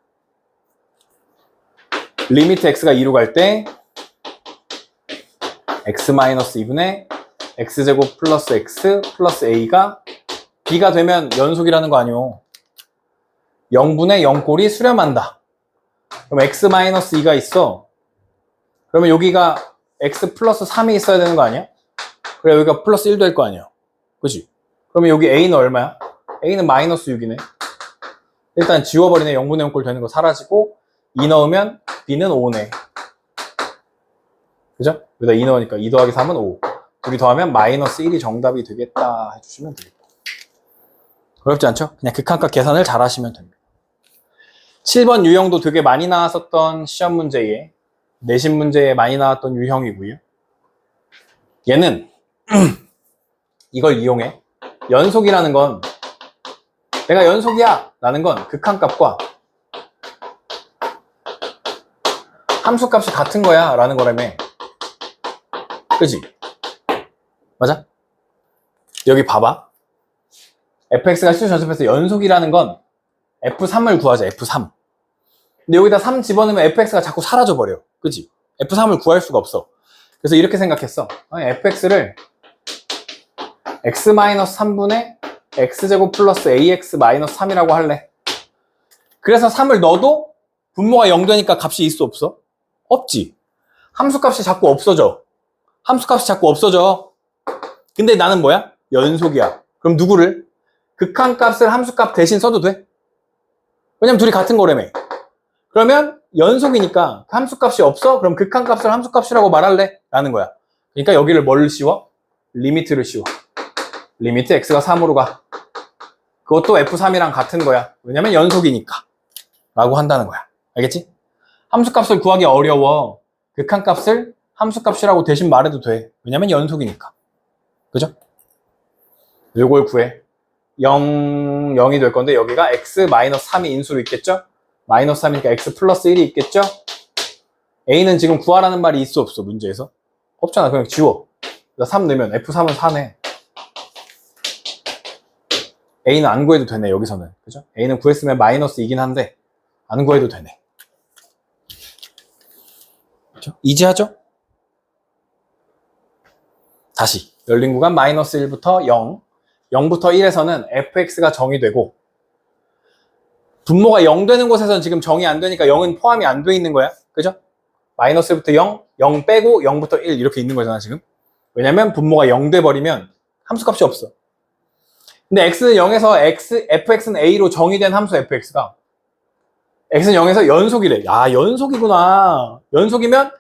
리미트 x가 2로 갈 때 x-2분의 x제곱 플러스 x 플러스 a가 b가 되면 연속이라는 거 아니오. 0분의 0꼴이 수렴한다. 그럼 x-2가 있어. 그러면 여기가 x 플러스 3이 있어야 되는 거 아니야? 그래 여기가 플러스 1 될 거 아니야. 그치? 그러면 여기 a는 얼마야? a는 마이너스 6이네. 일단 지워버리네. 0분의 0꼴 되는 거 사라지고 2 넣으면 b는 5네. 그죠? 여기다 2 넣으니까 2 더하기 3은 5. 둘이 더하면 마이너스 1이 정답이 되겠다 해주시면 되겠다. 어렵지 않죠? 그냥 극한값 계산을 잘 하시면 됩니다. 7번 유형도 되게 많이 나왔었던 시험 문제에, 내신 문제에 많이 나왔던 유형이고요. 얘는 이걸 이용해. 연속이라는 건 내가 연속이야 라는 건 극한값과 함수값이 같은 거야 라는 거라며. 그지? 맞아? 여기 봐봐. fx가 실수 전sob해서 연속이라는 건 f3을 구하자. f3. 근데 여기다 3 집어넣으면 fx가 자꾸 사라져버려. 그지? f3을 구할 수가 없어. 그래서 이렇게 생각했어. fx를 x-3분의 x제곱 플러스 ax-3이라고 할래. 그래서 3을 넣어도 분모가 0 되니까 값이 있어 없어? 없지. 함수값이 자꾸 없어져. 함수값이 자꾸 없어져. 근데 나는 뭐야? 연속이야. 그럼 누구를? 극한값을 함수값 대신 써도 돼? 왜냐면 둘이 같은 거라며. 그러면 연속이니까 함수값이 없어? 그럼 극한값을 함수값이라고 말할래? 라는 거야. 그러니까 여기를 뭘 씌워? 리미트를 씌워. 리미트 x가 3으로 가. 그것도 f3이랑 같은 거야. 왜냐면 연속이니까. 라고 한다는 거야. 알겠지? 함수값을 구하기 어려워. 극한값을 함수값이라고 대신 말해도 돼. 왜냐면 연속이니까. 그죠? 요걸 구해. 0이 될 건데 여기가 x-3이 인수로 있겠죠? 마이너스 3이니까 x 플러스 1이 있겠죠? a는 지금 구하라는 말이 있어 없어 문제에서? 없잖아. 그냥 지워. 3 넣으면 f3은 4네. a는 안 구해도 되네 여기서는. 그죠? a는 구했으면 마이너스 2긴 한데 안 구해도 되네. 그죠? 이지하죠? 다시 열린 구간 마이너스 1부터 0, 0부터 1에서는 fx가 정의 되고 분모가 0 되는 곳에서는 지금 정의 안 되니까 0은 포함이 안 돼 있는 거야. 그죠? 마이너스 1부터 0, 0 빼고 0부터 1 이렇게 있는 거잖아 지금. 왜냐면 분모가 0 돼버리면 함수값이 없어. 근데 x는 0에서 fx는 a로 정의된 함수 fx가 x는 0에서 연속이래. 야, 연속이구나. 연속이면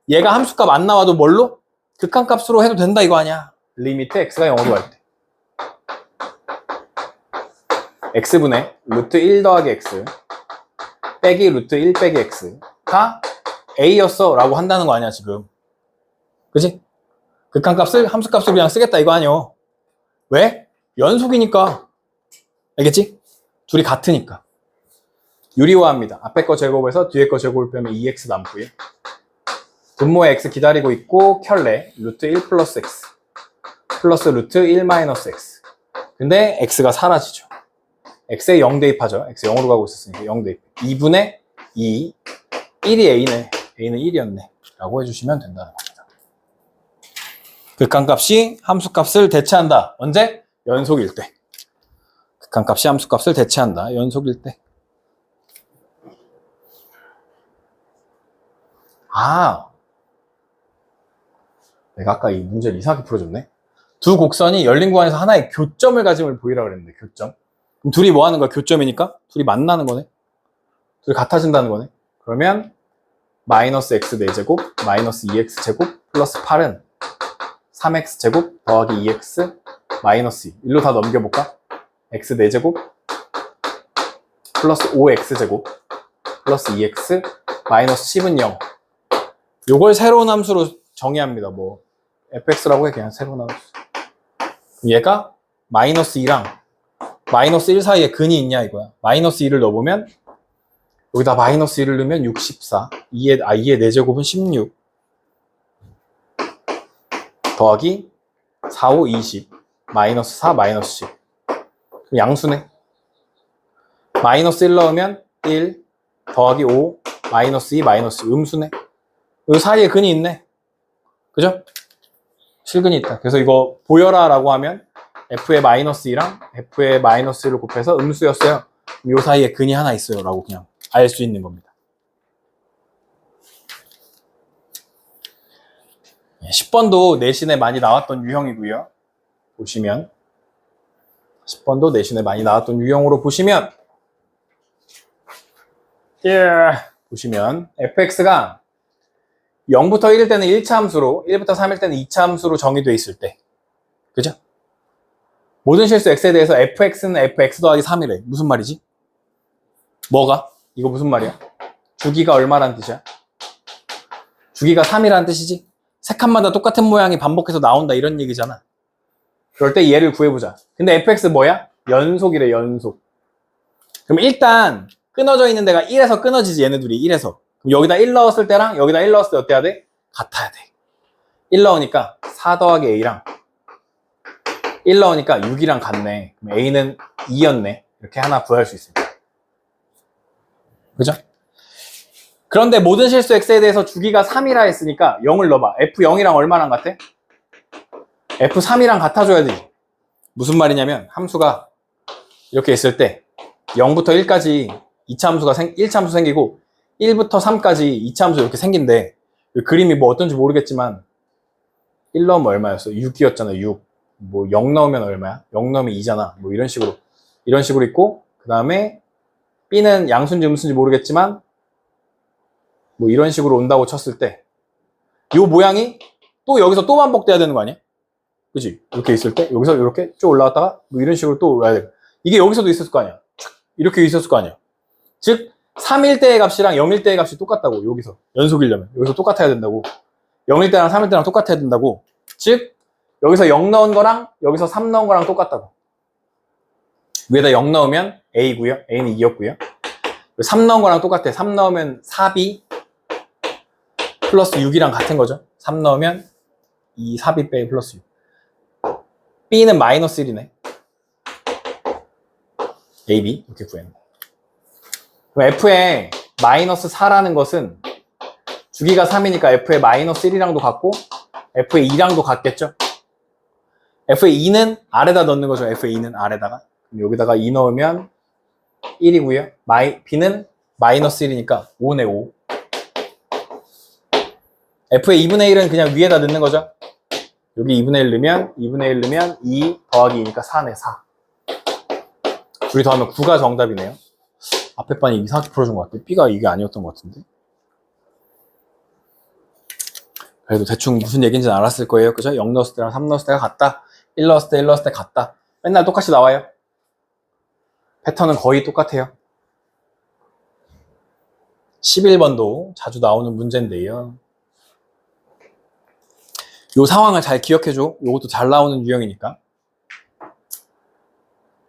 얘가 함수값 안 나와도 뭘로? 극한값으로 해도 된다 이거 아니야. 리미트 x가 0으로 갈 때. x분의 루트 1 더하기 x 빼기 루트 1 빼기 x가 a였어 라고 한다는 거 아니야 지금. 그치? 극한값을 함수값으로 그냥 쓰겠다 이거 아니야. 왜? 연속이니까. 알겠지? 둘이 같으니까. 유리화합니다. 앞에 거 제곱해서 뒤에 거 제곱을 빼면 2x 남고요. 분모에 x 기다리고 있고 켤레 루트 1 플러스 x 플러스 루트 1 마이너스 x. 근데 x가 사라지죠. x에 0 대입하죠. x 0으로 가고 있었으니까 0 대입. 2분의 2 1이 a네. a는 1이었네. 라고 해주시면 된다는 겁니다. 극한값이 함수값을 대체한다. 언제? 연속일 때. 극한값이 함수값을 대체한다. 연속일 때. 아, 내가 아까 이 문제를 이상하게 풀어줬네. 두 곡선이 열린 구간에서 하나의 교점을 가짐을 보이라 그랬는데 교점. 그럼 둘이 뭐 하는 거야? 교점이니까? 둘이 만나는 거네? 둘이 같아진다는 거네? 그러면 마이너스 x 4제곱 마이너스 2x 제곱 플러스 8은 3x 제곱 더하기 2x 마이너스 2. 일로 다 넘겨볼까? x 4제곱 플러스 5x 제곱 플러스 2x 마이너스 10은 0. 요걸 새로운 함수로 정의합니다. 뭐 fx라고 해. 그냥 새로운 함수. 얘가 마이너스 2랑 마이너스 1 사이에 근이 있냐 이거야. 마이너스 2를 넣어보면 여기다 마이너스 1을 넣으면 64. 2의 4제곱은 16 더하기 4, 5, 20 마이너스 4, 마이너스 10. 양수네. 마이너스 1 넣으면 1 더하기 5 마이너스 2, 마이너스 2. 음수네. 이 사이에 근이 있네. 그죠? 실근이 있다. 그래서 이거 보여라 라고 하면 f의 마이너스 2랑 f의 마이너스 1을 곱해서 음수였어요. 이 사이에 근이 하나 있어요 라고 그냥 알 수 있는 겁니다. 10번도 내신에 많이 나왔던 유형이고요. 보시면 10번도 내신에 많이 나왔던 유형으로 보시면 보시면 fx가 0부터 1일 때는 1차 함수로, 1부터 3일 때는 2차 함수로 정의되어 있을 때. 그죠? 모든 실수 x에 대해서 fx는 fx 더하기 3이래. 무슨 말이지? 뭐가? 이거 무슨 말이야? 주기가 얼마란 뜻이야? 주기가 3이라는 뜻이지? 세 칸마다 똑같은 모양이 반복해서 나온다 이런 얘기잖아. 그럴 때 얘를 구해보자. 근데 fx 뭐야? 연속이래, 연속. 그럼 일단 끊어져 있는 데가 1에서 끊어지지, 얘네 둘이 1에서. 그럼 여기다 1 넣었을 때랑 여기다 1 넣었을 때 어때야 돼? 같아야 돼. 1 넣으니까 4 더하기 a랑 1 넣으니까 6이랑 같네. 그럼 a는 2였네. 이렇게 하나 구할 수 있습니다. 그죠? 그런데 모든 실수 x에 대해서 주기가 3이라 했으니까 0을 넣어봐. f0이랑 얼마랑 같아? f3이랑 같아줘야 되지. 무슨 말이냐면 함수가 이렇게 있을 때 0부터 1까지 2차 함수가 1차 함수 생기고 1부터 3까지 2차 함수 이렇게 생긴대. 그림이 뭐 어떤지 모르겠지만 1 넣으면 얼마였어? 6이었잖아. 6. 뭐 0 넣으면 얼마야? 0 넣으면 2잖아. 뭐 이런 식으로 있고, 그 다음에 b는 양수인지 음수인지 모르겠지만 뭐 이런 식으로 온다고 쳤을 때 요 모양이 또 여기서 또 반복돼야 되는 거 아니야? 그치? 이렇게 있을 때 여기서 이렇게 쭉 올라갔다가 뭐 이런 식으로 또 와야 돼. 이게 여기서도 있었을 거 아니야? 이렇게 있었을 거 아니야? 즉 3일 때의 값이랑 0일 때의 값이 똑같다고. 여기서 연속이려면 여기서 똑같아야 된다고. 0일 때랑 3일 때랑 똑같아야 된다고. 즉 여기서 0 넣은 거랑 여기서 3 넣은 거랑 똑같다고. 위에다 0 넣으면 a고요. a는 2였고요. 3 넣은 거랑 똑같아. 3 넣으면 4b 플러스 6이랑 같은 거죠. 3 넣으면 4b 빼기 플러스 6. b는 마이너스 1이네. ab 이렇게 구해는 거. 그럼 f의 마이너스 4라는 것은 주기가 3이니까 f의 마이너스 1이랑도 같고 f의 2랑도 같겠죠. f의 2는 아래다 넣는 거죠. f의 2는 아래다가. 그럼 여기다가 2 넣으면 1이고요. b는 마이너스 1이니까 5네, 5. f의 2분의 1은 그냥 위에다 넣는 거죠. 여기 2분의 1 넣으면 2 더하기 2니까 4네, 4. 둘이 더하면 9가 정답이네요. 앞에 반이 이상하게 풀어준 것 같아. B가 이게 아니었던 것 같은데. 그래도 대충 무슨 얘기인지는 알았을 거예요. 그죠? 0 넣었을 때랑 3 넣었을 때가 같다. 1 넣었을 때, 1 넣었을 때 같다. 맨날 똑같이 나와요. 패턴은 거의 똑같아요. 11번도 자주 나오는 문제인데요. 이 상황을 잘 기억해줘. 이것도 잘 나오는 유형이니까.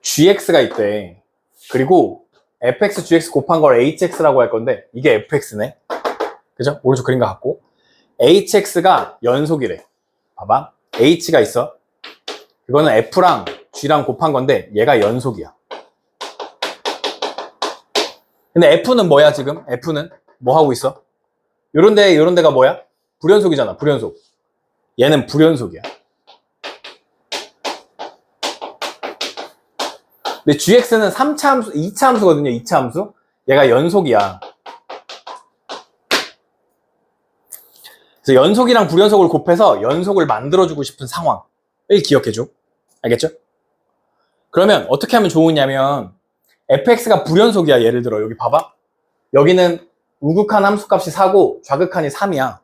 gx가 있대. 그리고 fx, gx 곱한 걸 hx라고 할 건데 이게 fx네. 그죠? 오른쪽 그림과 같고 hx가 연속이래. 봐봐. h가 있어. 이거는 f랑 g랑 곱한 건데 얘가 연속이야. 근데 f는 뭐야 지금? f는 뭐 하고 있어? 요런 데가 뭐야? 불연속이잖아. 불연속. 얘는 불연속이야. 근데 gx는 3차 함수, 2차 함수거든요. 2차 함수. 얘가 연속이야. 그래서 연속이랑 불연속을 곱해서 연속을 만들어주고 싶은 상황을 기억해줘. 알겠죠? 그러면 어떻게 하면 좋으냐면 fx가 불연속이야. 예를 들어 여기 봐봐. 여기는 우극한 함수값이 4고 좌극한이 3이야.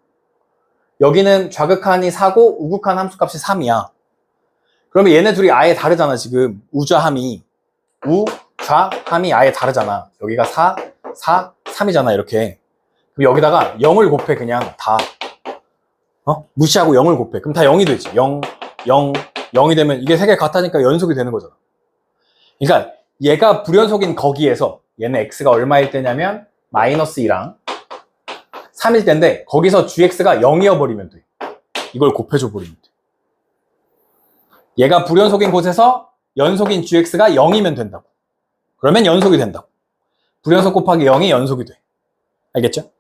여기는 좌극한이 4고 우극한 함수값이 3이야. 그러면 얘네 둘이 아예 다르잖아. 지금 우좌함이 우좌함이 아예 다르잖아. 여기가 4, 4, 3이잖아. 이렇게. 그럼 여기다가 0을 곱해. 그냥 다 무시하고 0을 곱해. 그럼 다 0이 되지. 0, 0, 0이 되면 이게 세 개 같다니까 연속이 되는 거잖아. 그러니까 얘가 불연속인 거기에서 얘는 x가 얼마일 때냐면 마이너스 2랑 3일 때인데 거기서 gx가 0이어 버리면 돼. 이걸 곱해줘 버리면 돼. 얘가 불연속인 곳에서 연속인 gx가 0이면 된다고. 그러면 연속이 된다고. 불연속 곱하기 0이 연속이 돼. 알겠죠?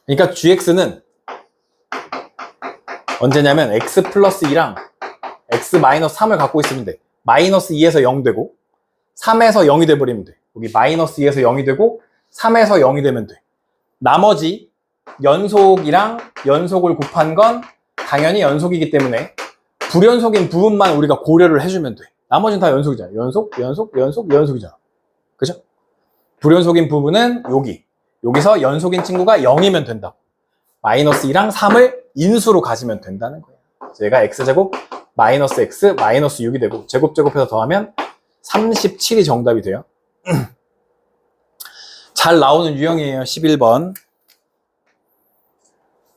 그러니까 gx는 언제냐면 x 플러스 2랑 x 마이너스 3을 갖고 있으면 돼. 마이너스 2에서 0 되고 3에서 0이 돼버리면 돼. 여기 마이너스 2에서 0이 되고 3에서 0이 되면 돼. 나머지 연속이랑 연속을 곱한 건 당연히 연속이기 때문에 불연속인 부분만 우리가 고려를 해주면 돼. 나머지는 다 연속이잖아. 연속이잖아. 그죠? 불연속인 부분은 여기서 연속인 친구가 0이면 된다고. 마이너스 2랑 3을 인수로 가지면 된다는 거예요. 그래서 얘가 x제곱 마이너스 x 마이너스 6이 되고 제곱제곱해서 더하면 37이 정답이 돼요. 잘 나오는 유형이에요. 11번.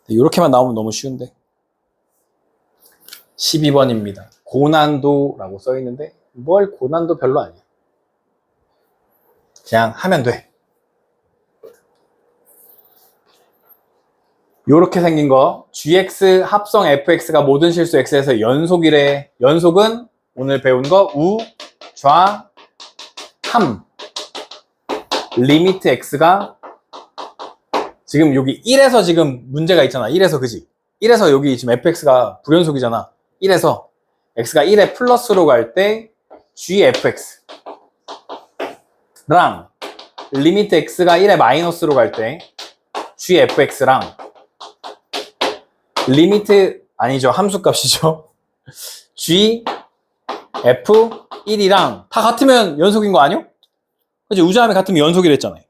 이렇게만 나오면 너무 쉬운데. 12번입니다. 고난도라고 써 있는데 뭘 고난도 별로 아니야. 그냥 하면 돼. 요렇게 생긴 거 gx 합성 fx가 모든 실수 x에서 연속이래. 연속은 오늘 배운 거 우, 좌, 함. 리미트 x가 지금 여기 1에서 지금 문제가 있잖아. 1에서 그지? 1에서 여기 지금 fx가 불연속이잖아. 1에서 x가 1에 플러스로 갈 때 gfx 랑 리미트 x가 1에 마이너스로 갈 때 gfx랑 리미트 아니죠. 함수값이죠. g f1이랑 다 같으면 연속인 거 아니요? 그치? 우자함이 같으면 연속이랬잖아요.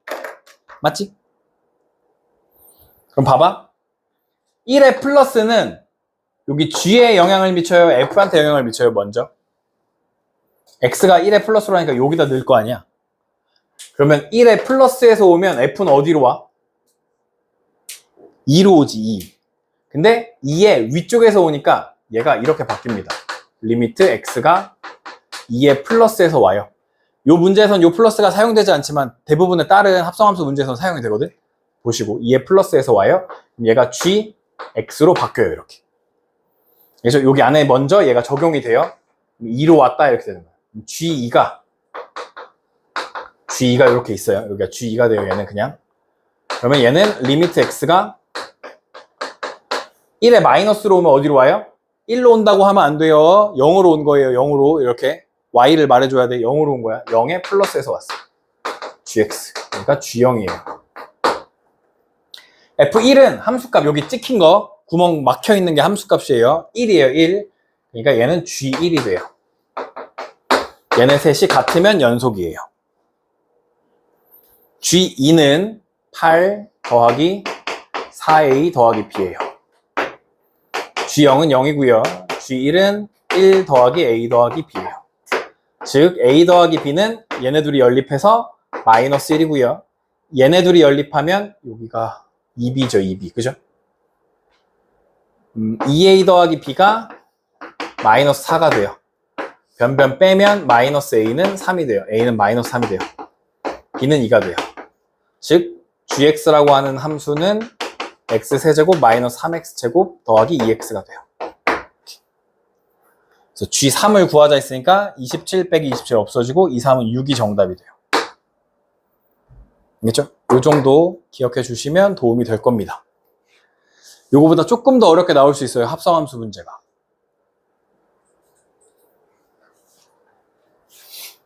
맞지? 그럼 봐봐. 1의 플러스는 여기 g에 영향을 미쳐요? f한테 영향을 미쳐요? 먼저 x가 1의 플러스로 하니까 여기다 넣을 거 아니야. 그러면 1의 플러스에서 오면 f는 어디로 와? 2로 오지. 2. 근데 2의 위쪽에서 오니까 얘가 이렇게 바뀝니다. 리미트 x가 2의 플러스에서 와요. 요 문제에선 요 플러스가 사용되지 않지만 대부분의 다른 합성함수 문제에선 사용이 되거든. 보시고 2의 플러스에서 와요. 그럼 얘가 gx로 바뀌어요. 이렇게. 그래서 여기 안에 먼저 얘가 적용이 돼요. 2로 왔다 이렇게 되는 거예요. g2가 이렇게 있어요. 여기가 g2가 돼요. 얘는 그냥. 그러면 얘는 리미트 x가 1에 마이너스로 오면 어디로 와요? 1로 온다고 하면 안 돼요. 0으로 온 거예요. 0으로 이렇게 y를 말해줘야 돼. 0으로 온 거야. 0에 플러스에서 왔어. gx. 그러니까 g0이에요. f1은 함수값 여기 찍힌 거 구멍 막혀 있는 게 함수값이에요. 1이에요. 1. 그러니까 얘는 g1이 돼요. 얘네 셋이 같으면 연속이에요. g2는 8 더하기 4a 더하기 b예요. g0은 0이고요. g1은 1 더하기 a 더하기 b예요. 즉 a 더하기 b는 얘네 둘이 연립해서 마이너스 1이고요. 얘네 둘이 연립하면 여기가 2b죠. 2b. 그죠? 2a 더하기 b가 마이너스 4가 돼요. 변변 빼면 마이너스 a는 3이 돼요. a는 마이너스 3이 돼요. b는 2가 돼요. 즉 gx라고 하는 함수는 x세제곱 마이너스 3x제곱 더하기 2x가 돼요. 그래서 g3을 구하자 했으니까 27 빼기 27 없어지고 2, 3은 6이 정답이 돼요. 알겠죠? 이 정도 기억해 주시면 도움이 될 겁니다. 요거보다 조금 더 어렵게 나올 수 있어요. 합성함수 문제가.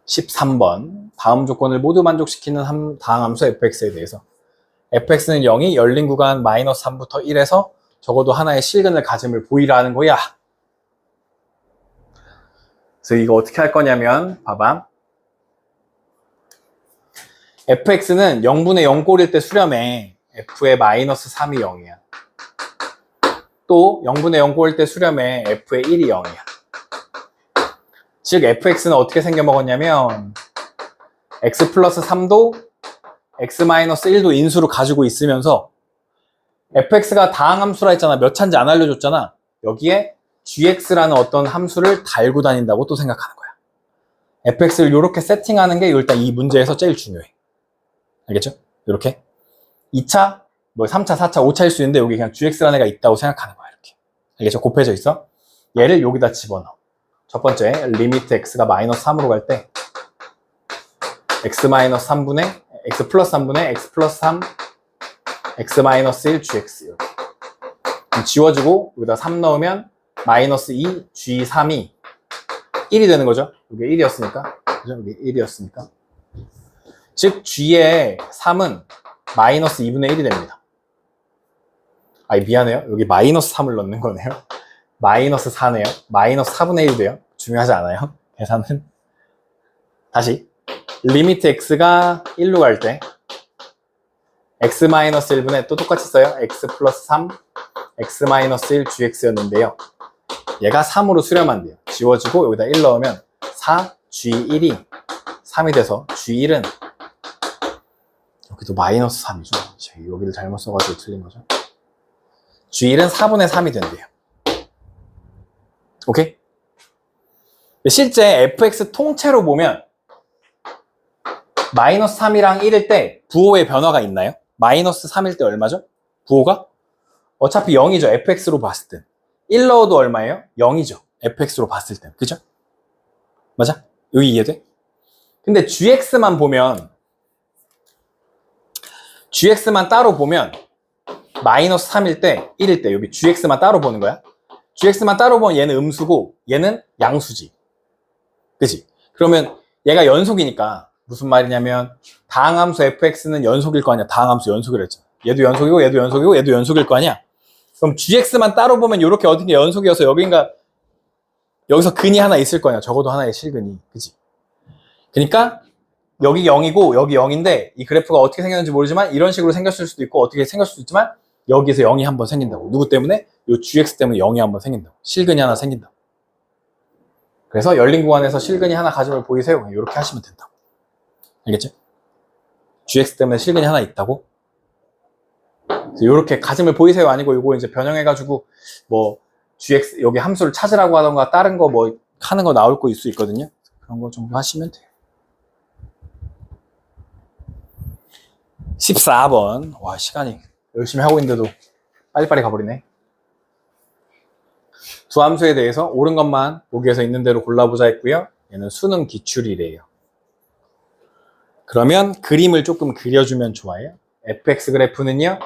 13번. 다음 조건을 모두 만족시키는 다항함수 fx에 대해서. fx는 0이 열린 구간 마이너스 3부터 1에서 적어도 하나의 실근을 가짐을 보이라는 거야. 그래서 이거 어떻게 할 거냐면 봐봐. fx는 0분의 0꼴일 때 수렴해. f의 마이너스 3이 0이야. 또 0분의 0꼴일 때 수렴해. f의 1이 0이야. 즉 fx는 어떻게 생겨먹었냐면 x 플러스 3도 x 마이너스 1도 인수로 가지고 있으면서 fx가 다항함수라 했잖아. 몇 차인지 안 알려줬잖아. 여기에 gx라는 어떤 함수를 달고 다닌다고 또 생각하는 거야. fx를 이렇게 세팅하는 게 일단 이 문제에서 제일 중요해. 알겠죠? 이렇게 2차, 뭐 3차, 4차, 5차일 수 있는데 여기 그냥 gx라는 애가 있다고 생각하는 거야. 이렇게. 알겠죠? 곱해져 있어. 얘를 여기다 집어넣어. 첫 번째, 리미트 x가 마이너스 3으로 갈 때 x 마이너스 3분의 x 플러스 3분의 x 플러스 3 x 마이너스 1 gx 이렇게. 지워주고 여기다 3 넣으면 마이너스 2 g3이 1이 되는 거죠. 여기 1이었으니까. 그죠? 여기 1이었으니까. 즉 g의 3은 마이너스 2분의 1이 됩니다. 아니 미안해요. 여기 마이너스 3을 넣는 거네요. 마이너스 4네요. 마이너스 4분의 1이 돼요. 중요하지 않아요. 계산은. 다시 리미트 x가 1로 갈 때 x-1분의 또 똑같이 써요. x 플러스 3, x-1 gx였는데요. 얘가 3으로 수렴한 돼요. 지워지고 여기다 1 넣으면 4, g1이 3이 돼서 g1은 여기도 마이너스 3이죠. 여기를 잘못 써가지고 틀린 거죠. g1은 4분의 3이 된대요. 오케이? 실제 fx 통째로 보면 마이너스 3이랑 1일 때 부호의 변화가 있나요? 마이너스 3일 때 얼마죠? 부호가? 어차피 0이죠. fx로 봤을 땐. 1 넣어도 얼마예요? 0이죠. fx로 봤을 땐. 그죠? 맞아? 여기 이해돼? 근데 gx만 보면 gx만 따로 보면 마이너스 3일 때, 1일 때 여기 gx만 따로 보는 거야. gx만 따로 보면 얘는 음수고 얘는 양수지. 그치? 그러면 얘가 연속이니까 무슨 말이냐면 다항함수 fx는 연속일 거 아니야. 다항함수 연속이라 했잖아. 얘도 연속이고 얘도 연속이고 얘도 연속일 거 아니야. 그럼 gx만 따로 보면 이렇게 어떻게 연속이어서 여기서 근이 하나 있을 거 아니야. 적어도 하나의 실근이. 그치? 그러니까 여기 0이고 여기 0인데 이 그래프가 어떻게 생겼는지 모르지만 이런 식으로 생겼을 수도 있고 어떻게 생겼을 수도 있지만 여기서 0이 한번 생긴다고. 누구 때문에? 요 gx 때문에 0이 한번 생긴다고. 실근이 하나 생긴다고. 그래서 열린 구간에서 실근이 하나 가짐을 보이세요. 이렇게 하시면 된다고. 알겠죠? gx 때문에 실근이 하나 있다고. 이렇게 가짐을 보이세요 아니고 이거 이제 변형해가지고 뭐 gx 여기 함수를 찾으라고 하던가 다른 거 뭐 하는 거 나올 거 있을 수 있거든요. 그런 거 정도 하시면 돼요. 14번. 와, 시간이 열심히 하고 있는데도 빨리빨리 가버리네. 두 함수에 대해서 옳은 것만 보기에서 있는 대로 골라보자 했고요. 얘는 수능 기출이래요. 그러면 그림을 조금 그려주면 좋아요. fx 그래프는요.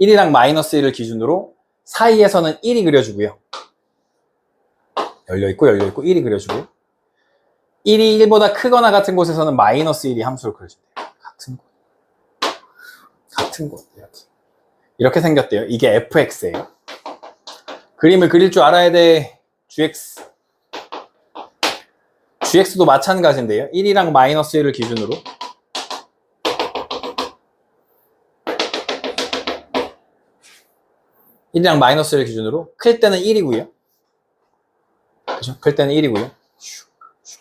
1이랑 마이너스 1을 기준으로 사이에서는 1이 그려주고요. 열려있고 열려있고 1이 그려주고 1이 1보다 크거나 같은 곳에서는 마이너스 1이 함수를 그려준대요. 같은 곳 이렇게 생겼대요. 이게 fx예요. 그림을 그릴 줄 알아야 돼. gx도 마찬가지인데요. 1이랑 마이너스 1을 기준으로 1이랑 마이너스 1을 기준으로 클 때는 1이고요. 그죠? 클 때는 1이고요.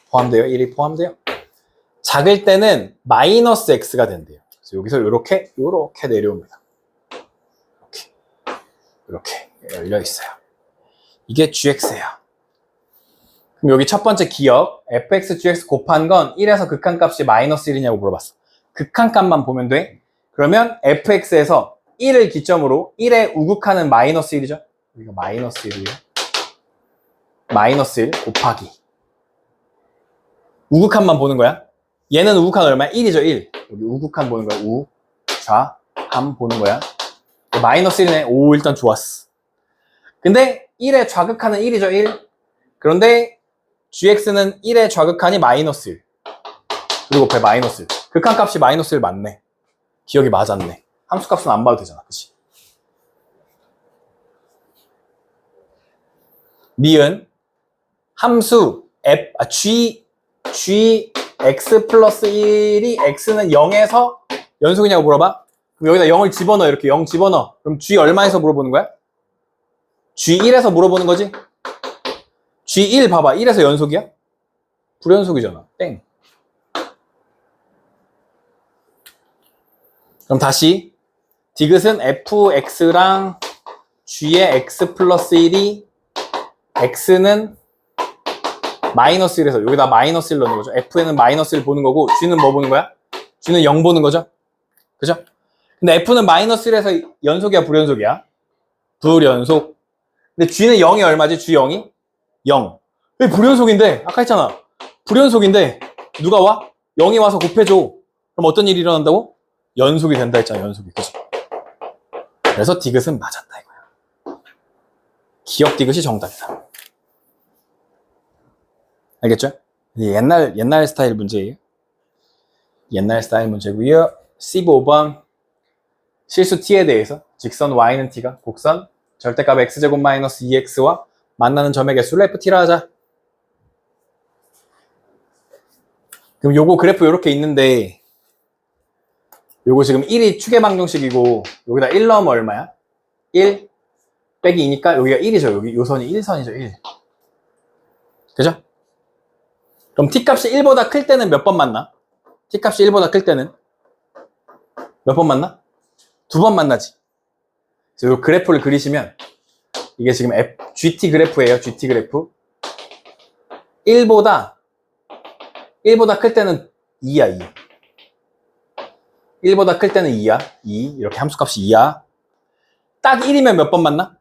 포함돼요. 1이 포함돼요. 작을 때는 마이너스 x가 된대요. 그래서 여기서 이렇게 내려옵니다. 이렇게 열려 있어요. 이게 gx예요. 그럼 여기 첫 번째 기억, fx, gx 곱한 건 1에서 극한값이 마이너스 1이냐고 물어봤어. 극한값만 보면 돼. 그러면 fx에서 1을 기점으로 1의 우극한은 마이너스 1이죠. 여기가 마이너스 1이에요. 마이너스 1 곱하기. 우극한만 보는 거야. 얘는 우극한 얼마야? 1이죠, 1. 여기 우극한 보는 거야. 좌함 보는 거야. 마이너스 1이네. 오, 일단 좋았어. 근데 1의 좌극한은 1이죠, 1. 그런데 gx는 1의 좌극한이 마이너스 1. 그리고 곱해 마이너스 1. 극한값이 마이너스 1 맞네. 기억이 맞았네. 함수값은 안 봐도 되잖아. 그치? 니은 함수 gx 플러스 1이 x는 0에서 연속이냐고 물어봐? 그럼 여기다 0을 집어넣어. 이렇게 0 집어넣어. 그럼 g 얼마에서 물어보는 거야? g1에서 물어보는 거지? g1 봐봐. 1에서 연속이야? 불연속이잖아. 땡. 그럼 다시 디귿은 fx랑 g의 x 플러스 1이 x는 마이너스 1에서 여기다 마이너스 1 넣는 거죠. f는 마이너스 1 보는 거고 g는 뭐 보는 거야? g는 0 보는 거죠. 그죠? 근데 f는 마이너스 1에서 연속이야 불연속이야? 불연속. 근데 g는 0이 얼마지? g 0이? 0. 왜 불연속인데? 아까 했잖아. 불연속인데 누가 와? 0이 와서 곱해줘. 그럼 어떤 일이 일어난다고? 연속이 된다 했잖아. 연속이. 그죠? 그래서 디귿은 맞았다 이거야. 기억 디귿이 정답이다. 알겠죠? 옛날 스타일 문제예요. 옛날 스타일 문제고요. 15번 실수 t에 대해서 직선 y는 t가 곡선 절대값 x제곱 마이너스 2x와 만나는 점의 개수를 ft라 하자. 그럼 요거 그래프 요렇게 있는데 요거 지금 1이 추계방정식이고 여기다 1 넣으면 얼마야? 1 빼기 2니까 여기가 1이죠. 여기 요 선이 1선이죠. 1. 그죠? 그럼 t값이 1보다 클 때는 몇 번 만나? t값이 1보다 클 때는 몇 번 만나? 2번 만나지. 그래서 요 그래프를 그리시면 이게 지금 GT 그래프예요. GT 그래프. 1보다 클 때는 2야, 2. 1보다 클 때는 2야. 2. 이렇게 함수값이 2야. 딱 1이면 몇 번 만나?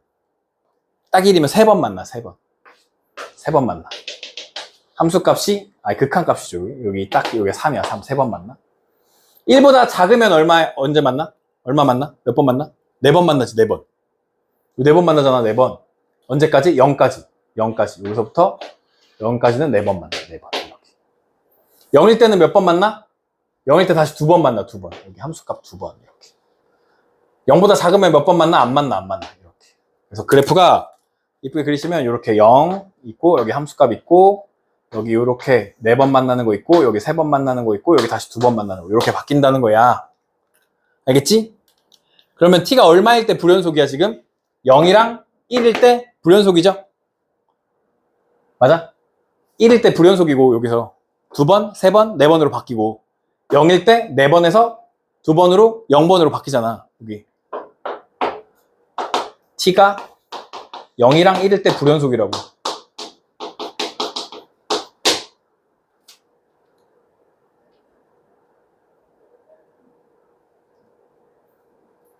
딱 1이면 3번 만나, 3번. 3번 만나. 함수값이, 극한값이죠. 여기 딱, 여기 3이야, 3. 3번 만나. 1보다 작으면 언제 만나? 얼마 만나? 몇 번 만나? 4번 만나지, 4번. 4번 만나잖아, 4번. 언제까지? 0까지. 0까지. 여기서부터 0까지는 4번 만나, 4번. 이렇게. 0일 때는 몇 번 만나? 0일 때 다시 2번 만나, 2번. 여기 함수값 2번. 이렇게. 0보다 작으면 몇 번 만나? 안 만나, 안 만나. 이렇게. 그래서 그래프가 이쁘게 그리시면 이렇게 0 있고, 여기 함수값 있고, 여기 이렇게 4번 만나는 거 있고, 여기 3번 만나는 거 있고, 여기 다시 2번 만나는 거. 이렇게 바뀐다는 거야. 알겠지? 그러면 t가 얼마일 때 불연속이야, 지금? 0이랑 1일 때 불연속이죠? 맞아? 1일 때 불연속이고, 여기서 2번, 3번, 4번으로 바뀌고, 0일 때 4번에서 2번으로 0번으로 바뀌잖아. 여기. t가 0이랑 1일 때 불연속이라고.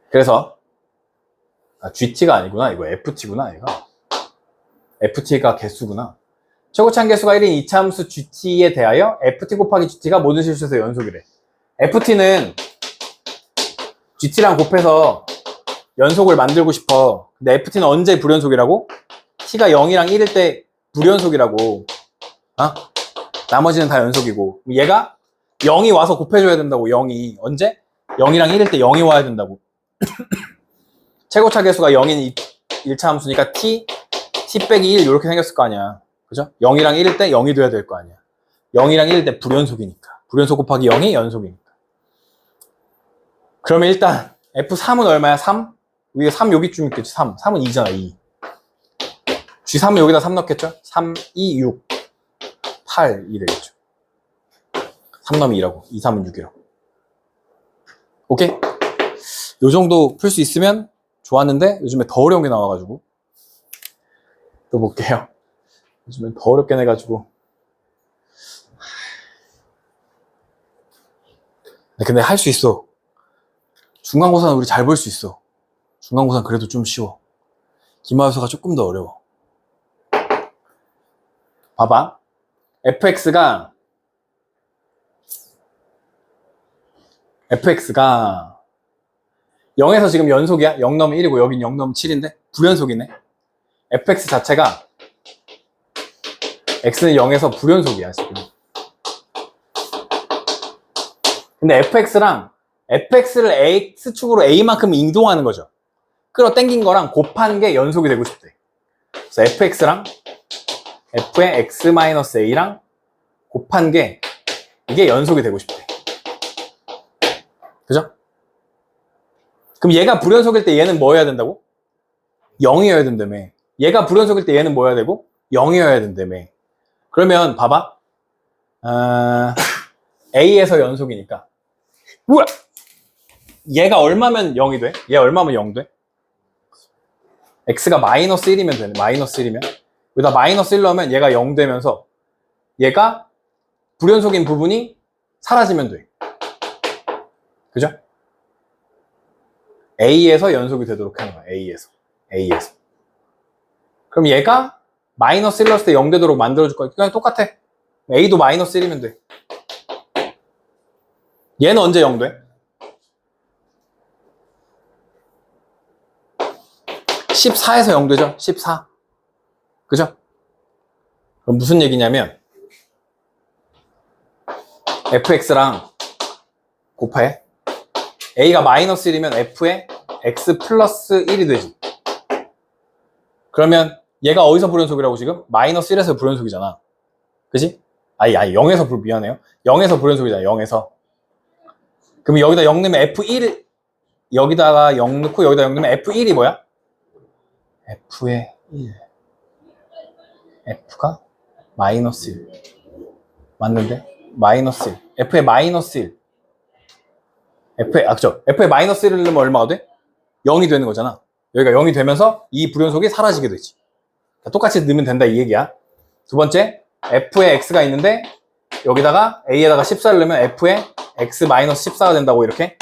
그래서 GT가 아니구나. 이거 FT구나. 이거 FT가 개수구나. 최고차항 개수가 1인 이차함수 GT에 대하여 FT 곱하기 GT가 모든 실수에서 연속이래. FT는 GT랑 곱해서 연속을 만들고 싶어. 근데 FT는 언제 불연속이라고? T가 0이랑 1일 때 불연속이라고. 나머지는 다 연속이고. 얘가 0이 와서 곱해줘야 된다고. 0이 언제? 0이랑 1일 때 0이 와야 된다고. 최고차 개수가 0인 1차 함수니까 t 빼기 1 이렇게 생겼을 거 아니야. 그죠? 0이랑 1일 때 0이 돼야 될 거 아니야. 0이랑 1일 때 불연속이니까. 불연속 곱하기 0이 연속이니까. 그러면 일단 F3은 얼마야? 3? 위에 3 여기쯤 있겠지. 3. 3은 2잖아. 2. G3은 여기다 3 넣겠죠? 3, 2, 6. 8, 2 되겠죠. 3 넣으면 2라고. 2, 3은 6이라고. 오케이? 요 정도 풀 수 있으면 좋았는데 요즘에 더 어려운 게 나와가지고 또 볼게요. 요즘엔 더 어렵게 내가지고. 근데 할 수 있어. 중간고사는 우리 잘 볼 수 있어. 중간고사는 그래도 좀 쉬워. 기말고사가 조금 더 어려워. 봐봐. fx가 0에서 지금 연속이야. 0 넣으면 1이고 여긴 0 넣으면 7인데 불연속이네. fx 자체가 x는 0에서 불연속이야 지금. 근데 fx를 x축으로 a만큼 이동하는 거죠. 끌어당긴 거랑 곱한 게 연속이 되고 싶대. 그래서 fx랑 f의 x-a랑 곱한 게 이게 연속이 되고 싶대. 그죠? 그럼 얘가 불연속일 때 얘는 뭐 해야 된다고? 0이어야 된다며. 얘가 불연속일 때 얘는 뭐 해야 되고? 0이어야 된다며. 그러면 봐봐. A에서 연속이니까. 우와! 얘가 얼마면 0이 돼? 얘 얼마면 0 돼? X가 마이너스 1이면 되네. 마이너스 1이면. 여기다 마이너스 1 넣으면 얘가 0 되면서 얘가 불연속인 부분이 사라지면 돼. 그죠? A에서 연속이 되도록 하는 거야. A에서. 그럼 얘가 마이너스 1 넣었을 때 0 되도록 만들어줄 거야. 그냥 똑같아. A도 마이너스 1이면 돼. 얘는 언제 0 돼? 14에서 0 되죠? 14. 그죠? 그럼 무슨 얘기냐면 fx랑 곱해. a가 마이너스 1이면 f에 x 플러스 1이 되지. 그러면 얘가 어디서 불연속이라고 지금? 마이너스 1에서 불연속이잖아. 그지? 아니 0에서 미안해요. 0에서 불연속이잖아. 0에서. 그럼 여기다 0 넣으면 F1 여기다가 0 넣고 여기다 0 넣으면 F1이 뭐야? F의 1. F가 마이너스 1. 맞는데? 마이너스 1. F의 마이너스 1. 그쵸. F의 마이너스 1을 넣으면 얼마가 돼? 0이 되는 거잖아. 여기가 0이 되면서 이 불연속이 사라지게 되지. 똑같이 넣으면 된다 이 얘기야. 두 번째, F의 X가 있는데 여기다가 A에다가 14를 넣으면 F의 X 마이너스 14가 된다고 이렇게.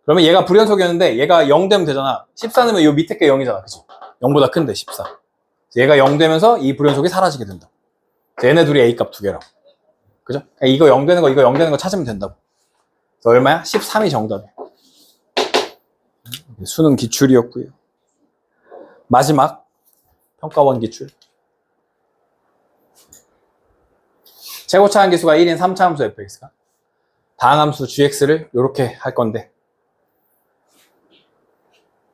그러면 얘가 불연속이었는데 얘가 0 되면 되잖아. 14 넣으면 이 밑에 게 0이잖아. 그치? 0보다 큰데 14. 얘가 0 되면서 이 불연속이 사라지게 된다. 얘네 둘이 A값 두 개라고. 그죠? 이거 0 되는 거, 이거 0 되는 거 찾으면 된다고. 그래서 얼마야? 13이 정답이야. 수능 기출이었고요. 마지막 평가원 기출. 최고차 함기수가 1인 3차 함수 fx가 다항함수 gx를 이렇게 할 건데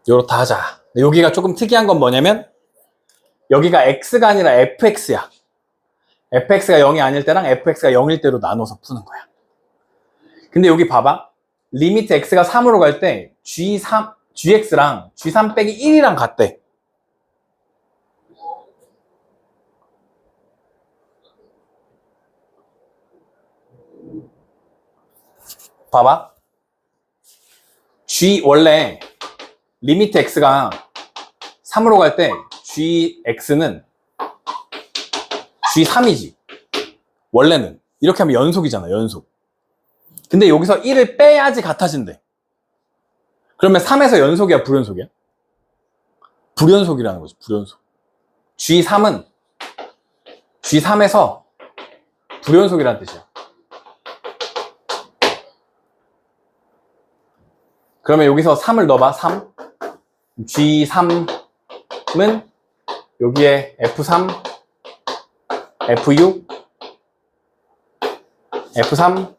요렇다 하자. 여기가 조금 특이한 건 뭐냐면 여기가 x가 아니라 fx야. fx가 0이 아닐 때랑 fx가 0일 때로 나눠서 푸는 거야. 근데 여기 봐봐. 리미트 x가 3으로 갈 때 gx랑 g3 빼기 1이랑 같대. 봐봐. 원래 리미트 x가 3으로 갈 때 gx는 g3이지. 원래는. 이렇게 하면 연속이잖아, 연속. 근데 여기서 1을 빼야지 같아진대. 그러면 3에서 연속이야, 불연속이야? 불연속이라는 거지, 불연속. G3에서 불연속이라는 뜻이야. 그러면 여기서 3을 넣어봐, 3. G3은 여기에 F3, F6, F3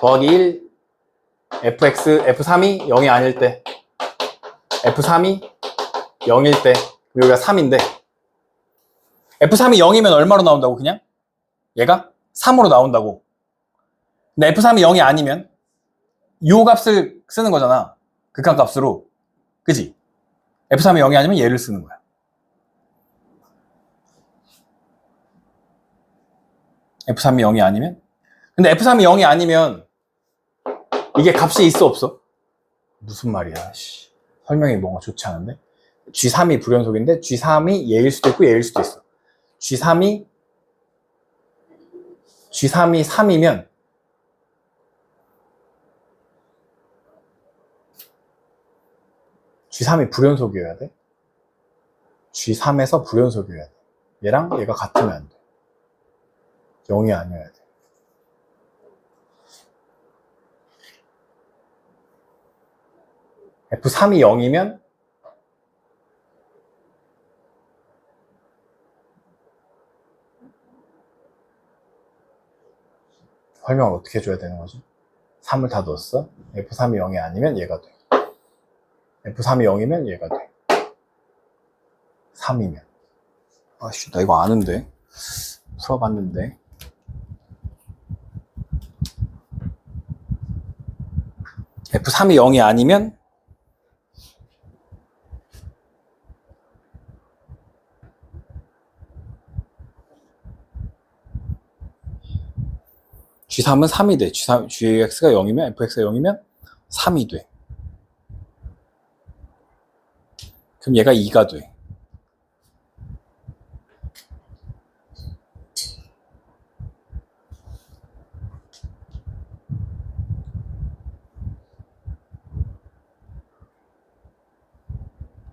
더하기 1, fx, f3이 0이 아닐 때, f3이 0일 때, 여기가 3인데, f3이 0이면 얼마로 나온다고, 그냥? 얘가 3으로 나온다고. 근데 f3이 0이 아니면, 요 값을 쓰는 거잖아. 극한값으로. 그치? f3이 0이 아니면 얘를 쓰는 거야. f3이 0이 아니면? 근데 f3이 0이 아니면, 이게 값이 있어 없어? 무슨 말이야. 설명이 뭔가 좋지 않은데? G3이 불연속인데 G3이 얘일 수도 있고 얘일 수도 있어. G3이 3이면 G3이 불연속이어야 돼. G3에서 불연속이어야 돼. 얘랑 얘가 같으면 안 돼. 0이 아니어야 돼. F3이 0이면 설명을 어떻게 해줘야 되는 거지? 3을 다 넣었어. F3이 0이 아니면 얘가 돼. F3이 0이면 얘가 돼. 3이면. 아씨, 나 이거 아는데. 풀어봤는데. F3이 0이 아니면 G3은 3이 돼. Gx가 0이면, Fx가 0이면 3이 돼. 그럼 얘가 2가 돼.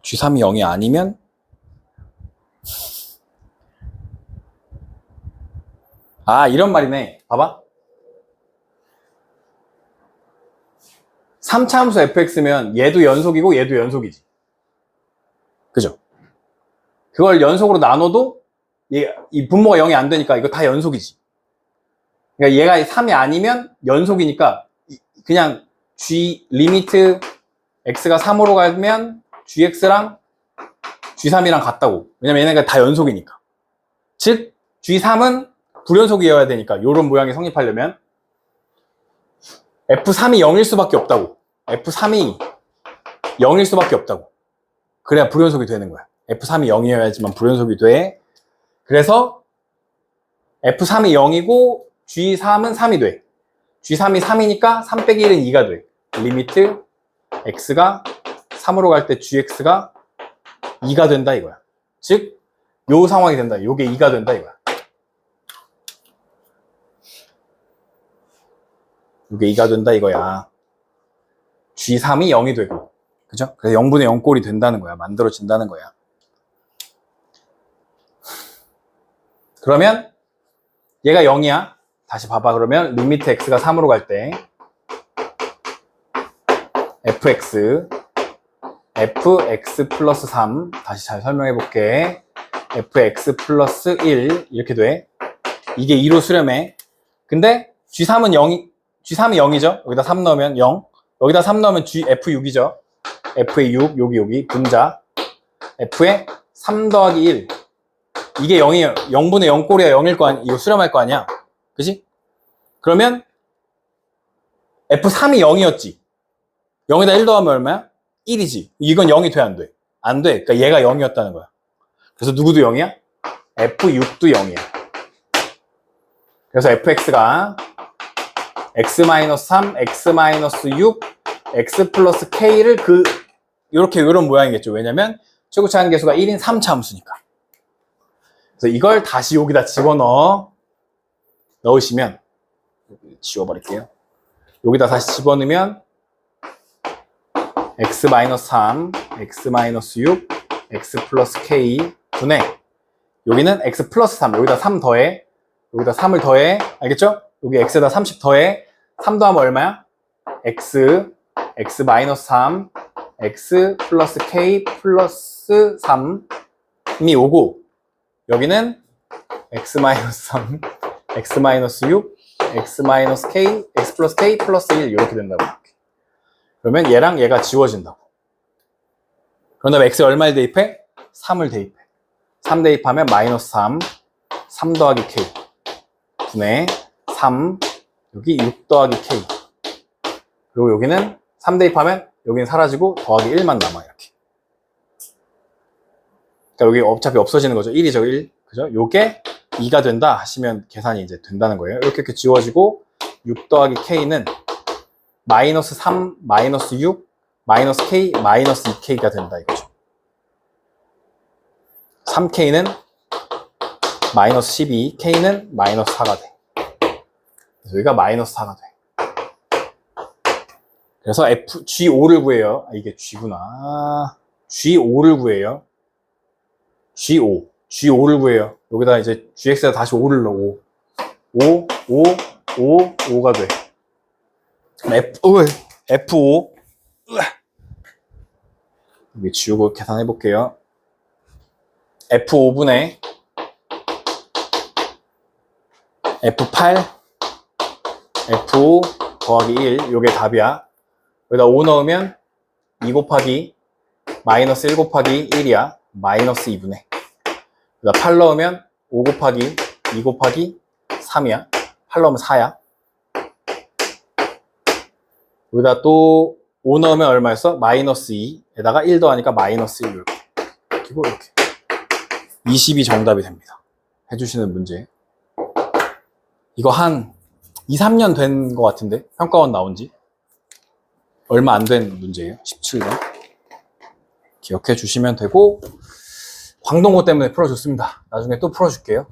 G3이 0이 아니면 이런 말이네. 봐봐. 3차 함수 fx면 얘도 연속이고 얘도 연속이지. 그죠? 그걸 연속으로 나눠도 이 분모가 0이 안 되니까 이거 다 연속이지. 그러니까 얘가 3이 아니면 연속이니까 그냥 리미트 x가 3으로 가면 gx랑 g3이랑 같다고. 왜냐면 얘네가 다 연속이니까. 즉 G3은 불연속이어야 되니까 요런 모양이 성립하려면 F3이 0일 수밖에 없다고. F3이 0일 수밖에 없다고. 그래야 불연속이 되는 거야. F3이 0이어야지만 불연속이 돼. 그래서 F3이 0이고 G3은 3이 돼. G3이 3이니까 3 빼기 1은 2가 돼. 리미트 X가 3으로 갈 때 GX가 2가 된다 이거야. 즉, 요 상황이 된다. 요게 2가 된다 이거야. 요게 2가 된다 이거야. G3이 0이 되고. 그죠? 그래서 0분의 0꼴이 된다는 거야. 만들어진다는 거야. 그러면 얘가 0이야. 다시 봐봐. 그러면 리미트 X가 3으로 갈 때 fx 플러스 3 다시 잘 설명해 볼게. fx 플러스 1 이렇게 돼. 이게 2로 수렴해. 근데 G3은 0이죠. 여기다 3 넣으면 0. 여기다 3 넣으면 f6이죠. f의 6 여기 분자 f에 3 더하기 1 이게 0이에요. 0분의 0꼴이야 0일 거 아니야. 이거 수렴할 거 아니야. 그치? 그러면 f3이 0이었지. 0에다 1 더하면 얼마야? 1이지. 이건 0이 돼, 안 돼? 안 돼. 그러니까 얘가 0이었다는 거야. 그래서 누구도 0이야? F6도 0이야. 그래서 fx가 x-3, x-6, x 플러스 k를 요런 모양이겠죠. 왜냐면 최고차 한계수가 1인 3차 함수니까. 그래서 이걸 다시 여기다 넣으시면 지워버릴게요. 여기다 다시 집어넣으면 x-3, x-6, x 플러스 k 분의 여기는 x 플러스 3 여기다 3 더해 여기다 3을 더해 알겠죠? 여기 x에다 30 더해 3 더하면 얼마야? x x-3 x 플러스 k 플러스 3이 오고 여기는 x-3 x-6 x-k x 플러스 k 플러스 1 이렇게 된다고. 그러면 얘랑 얘가 지워진다고. 그런 다음에 x에 얼마를 대입해? 3을 대입해. 3 대입하면 마이너스 3 3 더하기 k 분의 3 여기 6 더하기 k 그리고 여기는 3 대입하면 여기는 사라지고 더하기 1만 남아 이렇게. 그러니까 여기 어차피 없어지는 거죠. 1이죠 1. 그죠? 요게 2가 된다 하시면 계산이 이제 된다는 거예요. 이렇게 지워지고 6 더하기 k는 마이너스 3, 마이너스 6, 마이너스 k, 마이너스 2k가 된다 이거죠. 3k는 마이너스 12, k는 마이너스 4가 돼. 그래서 여기가 마이너스 4가 돼. 그래서 G5를 구해요. 아, 이게 G구나. G5를 구해요. G5를 구해요. 여기다 이제 GX에다 다시 5를 넣고 5가 돼. F5 여기 지우고 계산해 볼게요. F5분의 F8 F5 더하기 1 요게 답이야. 여기다 5 넣으면 2 곱하기 마이너스 1 곱하기 1이야. 마이너스 2분의 여기다 8 넣으면 5 곱하기 2 곱하기 3이야. 8 넣으면 4야. 여기다 또 5 넣으면 얼마였어? 마이너스 2에다가 1 더하니까 마이너스 1 이렇게. 그리고 이렇게 20이 정답이 됩니다. 해주시는 문제. 이거 한 2, 3년 된 것 같은데 평가원 나온 지 얼마 안 된 문제예요. 17번 기억해 주시면 되고 광동고 때문에 풀어줬습니다. 나중에 또 풀어줄게요.